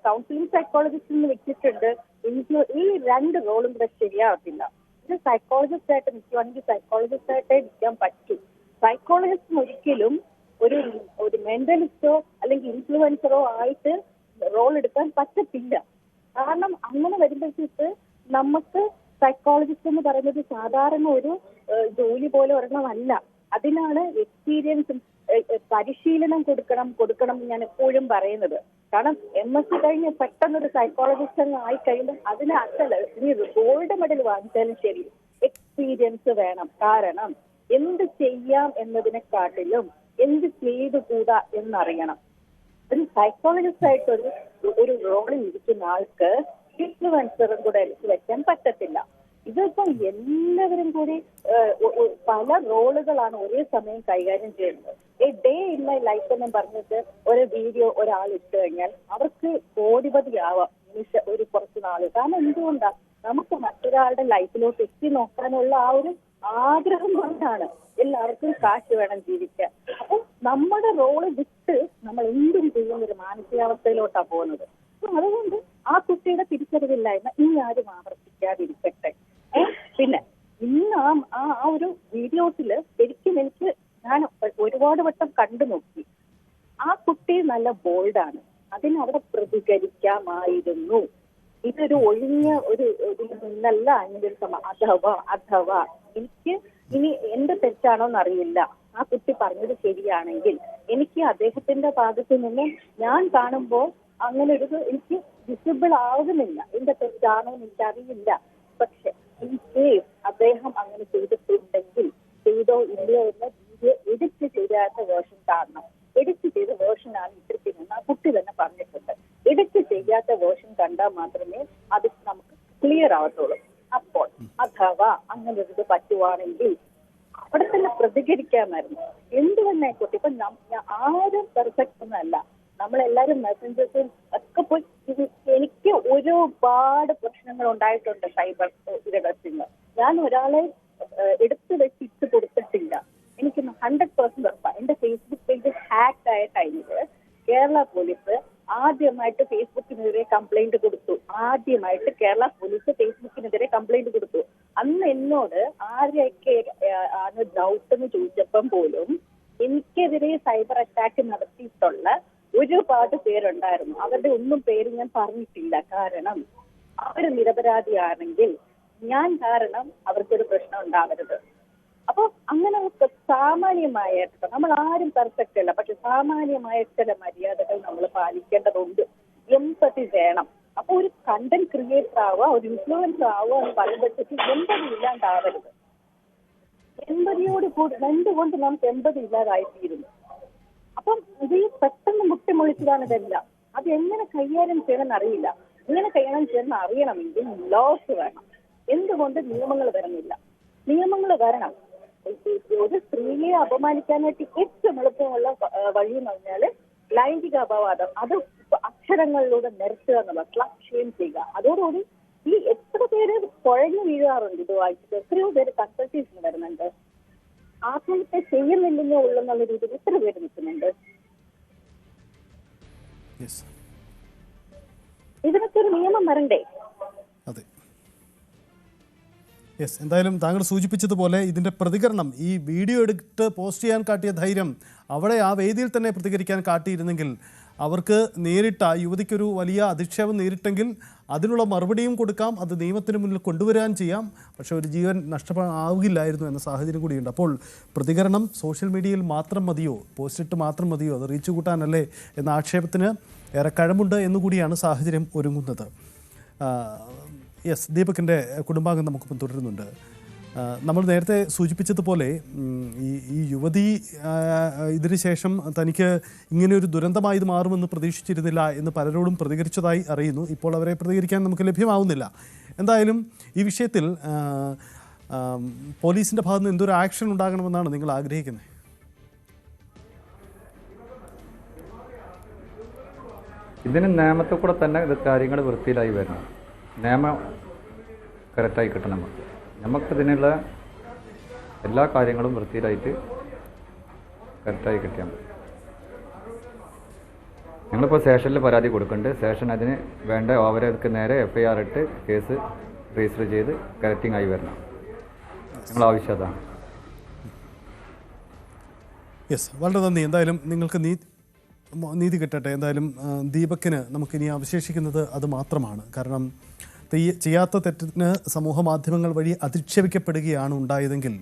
കൗൺസിലിംഗ് സൈക്കോളജിസ്റ്റിന് വെച്ചിട്ടുണ്ട്. ഈ രണ്ട് റോളും കൂടെ ശരിയാവത്തില്ല. ഇത് സൈക്കോളജിസ്റ്റ് ആയിട്ട് നിൽക്കുവാണെങ്കിൽ സൈക്കോളജിസ്റ്റ് ആയിട്ടേ നിൽക്കാൻ പറ്റൂ. സൈക്കോളജിസ്റ്റിന് ഒരിക്കലും ഒരു മെന്റലിസ്റ്റോ അല്ലെങ്കിൽ ഇൻഫ്ലുവൻസറോ ആയിട്ട് റോൾ എടുക്കാൻ പറ്റത്തില്ല. കാരണം അങ്ങനെ വരുമ്പോഴത്തേക്ക് നമുക്ക് സൈക്കോളജിസ്റ്റ് എന്ന് പറയുന്നത് സാധാരണ ഒരു ജോലി പോലെ ഒരെണ്ണമല്ല. അതിനാണ് എക്സ്പീരിയൻസും പരിശീലനം കൊടുക്കണം ഞാൻ എപ്പോഴും പറയുന്നത്. കാരണം MSc കഴിഞ്ഞ് പെട്ടെന്നൊരു സൈക്കോളജിസ്റ്റ് ആയി കഴിയുമ്പോൾ അതിന് ഇനി ഗോൾഡ് മെഡൽ വാങ്ങിച്ചാലും ശരി എക്സ്പീരിയൻസ് വേണം. കാരണം എന്ത് ചെയ്യാം എന്നതിനെക്കാട്ടിലും എന്ത് ചെയ്തുകൂടാ എന്നറിയണം. ഒരു സൈക്കോളജിസ്റ്റ് ആയിട്ട് ഒരു റോളിൽ ഇരിക്കുന്ന ആൾക്ക് ഇൻഫ്ലുവൻസറും കൂടെ എടുത്തു വെക്കാൻ പറ്റത്തില്ല. ഇതിപ്പോ എല്ലാവരും കൂടി പല റോളുകളാണ് ഒരേ സമയം കൈകാര്യം ചെയ്യുന്നത്. A day in my life എന്ന് പറഞ്ഞിട്ട് ഒരു വീഡിയോ ഒരാൾ ഇട്ട് കഴിഞ്ഞാൽ അവർക്ക് കോടിപതിയാവാം ഒരു കുറച്ച് നാള്. കാരണം എന്തുകൊണ്ടാ, നമുക്ക് മറ്റൊരാളുടെ ലൈഫിലോട്ട് എത്തി നോക്കാനുള്ള ആ ഒരു ആഗ്രഹം കൊണ്ടാണ്. എല്ലാവർക്കും കാശ് വേണം ജീവിക്കാൻ. അപ്പൊ നമ്മുടെ റോള് വിട്ട് നമ്മൾ എന്തും ചെയ്യുന്ന ഒരു മാനസികാവസ്ഥയിലോട്ടാ പോകുന്നത്. അതുകൊണ്ട് ആ കുട്ടിയുടെ തിരിച്ചറിവില്ലായ്മ ഇനി ആരും ആവർത്തിക്കാതിരിക്കട്ടെ. പിന്നെ ഇന്ന് ആ ഒരു വീഡിയോസില് ശരിക്കും ഞാൻ ഒരുപാട് വട്ടം കണ്ടു നോക്കി. ആ കുട്ടി നല്ല ബോൾഡാണ്, അതിനവിടെ പ്രതികരിക്കാമായിരുന്നു. ഇതൊരു ഒഴിഞ്ഞ ഒരു നിന്നല്ല അഥവാ എനിക്ക് ഇനി എന്ത് തെറ്റാണോന്നറിയില്ല, ആ കുട്ടി പറഞ്ഞത് ശരിയാണെങ്കിൽ എനിക്ക് അദ്ദേഹത്തിന്റെ ഭാഗത്തു നിന്ന് ഞാൻ കാണുമ്പോൾ അങ്ങനെ ഒരു എനിക്ക് വിസിബിൾ ആകുന്നില്ല. എന്റെ തെറ്റാണോ എനിക്കറിയില്ല. പക്ഷെ ഇൻ കേസ് അദ്ദേഹം അങ്ങനെ ചെയ്തിട്ടുണ്ടെങ്കിൽ ചെയ്തോ ഇല്ലയോ എന്ന വീഡിയോ എഡിറ്റ് ചെയ്യാത്ത വേർഷൻ കാണണം. എഡിറ്റ് ചെയ്ത വേർഷനാണ് ഇട്ടിരിക്കുന്നത് ആ കുട്ടി തന്നെ പറഞ്ഞിട്ടുണ്ട്. എഡിറ്റ് ചെയ്യാത്ത വേർഷൻ കണ്ടാൽ മാത്രമേ അത് നമുക്ക് ക്ലിയർ ആവത്തുള്ളൂ. അപ്പോൾ അഥവാ അങ്ങനെ ഒരു പറ്റുവാണെങ്കിൽ അവിടെ തന്നെ പ്രതികരിക്കാമായിരുന്നു. എന്ത് തന്നെ ആയിക്കോട്ടെ. ഇപ്പൊ ആരും പെർഫെക്റ്റ് ഒന്നല്ല, നമ്മളെല്ലാരും മെസ്സഞ്ചേഴ്സും ഒക്കെ പോയി. എനിക്ക് ഒരുപാട് പ്രശ്നങ്ങൾ ഉണ്ടായിട്ടുണ്ട് സൈബർ ഇടത്തിൽ. ഞാൻ ഒരാളെ എടുത്തു വെച്ച് ഇട്ട് കൊടുത്തിട്ടില്ല. എനിക്ക് 100% ഉറപ്പാണ്. എന്റെ ഫേസ്ബുക്ക് പേജ് ഹാക്ക് ആയ ടൈമില് കേരള പോലീസ് ആദ്യമായിട്ട് ഫേസ്ബുക്കിനെതിരെ കംപ്ലൈന്റ് കൊടുത്തു. എന്നോട് ആരെയൊക്കെ ആണ് ഡൗട്ട് എന്ന് ചോദിച്ചപ്പം പോലും എനിക്കെതിരെ സൈബർ അറ്റാക്ക് നടത്തിയിട്ടുള്ള ഒരുപാട് പേരുണ്ടായിരുന്നു. അവരുടെ ഒന്നും പേര് ഞാൻ പറഞ്ഞിട്ടില്ല. കാരണം അവർ നിരപരാധിയാണെങ്കിൽ ഞാൻ കാരണം അവർക്കൊരു പ്രശ്നം ഉണ്ടാവരുത്. അപ്പൊ അങ്ങനെ സാമാന്യമായ, നമ്മൾ ആരും പെർഫെക്റ്റ് അല്ല, പക്ഷെ സാമാന്യമായ ചില മര്യാദകൾ നമ്മൾ പാലിക്കേണ്ടതുണ്ട്. എംപതി വേണം. അപ്പൊ ഒരു കണ്ടന്റ് ക്രിയേറ്റർ ആവുക, ഒരു ഇൻഫ്ലുവൻസർ ആവുക എന്ന് പറയുമ്പോഴത്തേക്ക് എമ്പതി ഇല്ലാണ്ടാവരുത്. എമ്പതിയോട് കൂടി എന്തുകൊണ്ട് നമുക്ക് എമ്പതി ഇല്ലാതായിത്തീരുന്നു? അപ്പം ഇത് പെട്ടെന്ന് മുട്ടിമൊളിച്ചതാണ് ഇതെല്ലാം. അത് എങ്ങനെ കൈകാര്യം ചെയ്യണമെന്ന് അറിയില്ല. ഇങ്ങനെ കൈകാര്യം ചെയ്യണമെന്ന് അറിയണമെങ്കിൽ ലോസ് വേണം. എന്തുകൊണ്ട് നിയമങ്ങൾ വരുന്നില്ല? നിയമങ്ങൾ വരണം. ഒരു സ്ത്രീയെ അപമാനിക്കാനായിട്ട് ഏറ്റവും എളുപ്പമുള്ള വഴി എന്ന് പറഞ്ഞാൽ ലൈംഗിക അപവാദം. അത് അക്ഷരങ്ങളിലൂടെ നിരത്തുക എന്നുള്ള ക്ലക്ഷ്യം ചെയ്യുക. അതോടുകൂടി ഈ എത്ര പേര് കുഴഞ്ഞു വീഴാറുണ്ട് ഇത് വായിച്ചിട്ട്. എത്രയോ പേര് കൺസൾട്ടേഷൻ വരുന്നുണ്ട്. ആത്മഹത്യ ചെയ്യുന്നില്ലെന്നേ ഉള്ളെന്നുള്ള രീതിയിൽ എത്ര പേര് നിൽക്കുന്നുണ്ട്. ഇതിനൊക്കെ ഒരു നിയമം വരണ്ടേ? അതെ, യെസ്. എന്തായാലും താങ്കൾ സൂചിപ്പിച്ചതുപോലെ ഇതിൻ്റെ പ്രതികരണം, ഈ വീഡിയോ എടുത്ത് പോസ്റ്റ് ചെയ്യാൻ കാട്ടിയ ധൈര്യം അവിടെ ആ വേദിയിൽ തന്നെ പ്രതികരിക്കാൻ കാട്ടിയിരുന്നെങ്കിൽ അവർക്ക് നേരിട്ട യുവതിക്കൊരു വലിയ അധിക്ഷേപം നേരിട്ടെങ്കിൽ അതിനുള്ള മറുപടിയും കൊടുക്കാം, അത് നിയമത്തിന് മുന്നിൽ കൊണ്ടുവരാൻ ചെയ്യാം. പക്ഷേ ഒരു ജീവൻ നഷ്ടമാവില്ലായിരുന്നു എന്ന സാഹചര്യം കൂടിയുണ്ട്. അപ്പോൾ പ്രതികരണം സോഷ്യൽ മീഡിയയിൽ മാത്രം മതിയോ, പോസ്റ്റിട്ട് മാത്രം മതിയോ, അത് റീച്ച് കൂട്ടാനല്ലേ എന്ന ആക്ഷേപത്തിന് ഏറെ കഴമ്പുണ്ട് എന്നുകൂടിയാണ് സാഹചര്യം ഒരുങ്ങുന്നത്. യെസ്, ദീപകിൻ്റെ കുടുംബാംഗം നമുക്കിപ്പം തുടരുന്നുണ്ട്. നമ്മൾ നേരത്തെ സൂചിപ്പിച്ചതുപോലെ ഈ യുവതി ഇതിന് ശേഷം തനിക്ക് ഇങ്ങനെയൊരു ദുരന്തമായി ഇത് മാറുമെന്ന് പ്രതീക്ഷിച്ചിരുന്നില്ല എന്ന് പലരോടും പ്രതികരിച്ചതായി അറിയുന്നു. ഇപ്പോൾ അവരെ പ്രതികരിക്കാൻ നമുക്ക് ലഭ്യമാവുന്നില്ല. എന്തായാലും ഈ വിഷയത്തിൽ പോലീസിൻ്റെ ഭാഗത്ത് നിന്ന് എന്തൊരു ആക്ഷൻ ഉണ്ടാകണമെന്നാണ് നിങ്ങൾ ആഗ്രഹിക്കുന്നത്? ഇതിന് നിയമത്തിൽ കൂടെ തന്നെ ഇത് കാര്യങ്ങൾ വൃത്തിയിലായി വരണം. നിയമം കറക്റ്റായി കിട്ടണം. നമുക്കിതിനുള്ള എല്ലാ കാര്യങ്ങളും വൃത്തിയിലായിട്ട് കറക്റ്റായി കിട്ടിയാൽ മതി. ഞങ്ങളിപ്പോൾ സ്റ്റേഷനിൽ പരാതി കൊടുക്കുന്നുണ്ട്. സ്റ്റേഷൻ അതിന് വേണ്ട അവർക്ക് നേരെ FIR ഇട്ട് കേസ് രജിസ്റ്റർ ചെയ്ത് കറക്റ്റിംഗ് ആയി വരണം. ഞങ്ങൾ ആവശ്യം അതാണ്. യെസ്, വളരെ നന്ദി. എന്തായാലും നിങ്ങൾക്ക് നീതി കിട്ടട്ടെ. എന്തായാലും ദീപക്കിന് നമുക്കിനി അവശേഷിക്കുന്നത് അത് മാത്രമാണ്. കാരണം ചെയ്യാത്ത തെറ്റിന് സമൂഹ മാധ്യമങ്ങൾ വഴി അധിക്ഷേപിക്കപ്പെടുകയാണ് ഉണ്ടായതെങ്കിൽ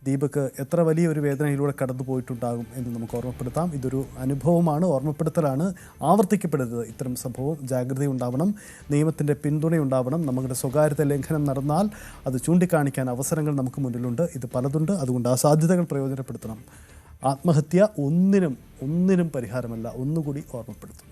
ദീപക് എത്ര വലിയൊരു വേദനയിലൂടെ കടന്നു പോയിട്ടുണ്ടാകും എന്ന് നമുക്ക് ഓർമ്മപ്പെടുത്താം. ഇതൊരു അനുഭവമാണ്, ഓർമ്മപ്പെടുത്തലാണ്. ആവർത്തിക്കപ്പെടരുത് ഇത്തരം സംഭവം. ജാഗ്രതയുണ്ടാവണം, നിയമത്തിൻ്റെ പിന്തുണയുണ്ടാവണം. നമ്മുടെ സ്വകാര്യത ലംഘനം നടന്നാൽ അത് ചൂണ്ടിക്കാണിക്കാൻ അവസരങ്ങൾ നമുക്ക് മുന്നിലുണ്ട്. ഇത് പലതുണ്ട്. അതുകൊണ്ട് ആ സാധ്യതകൾ പ്രയോജനപ്പെടുത്തണം. ആത്മഹത്യ ഒന്നിനും പരിഹാരമല്ല, ഒന്നുകൂടി ഓർമ്മപ്പെടുത്തും.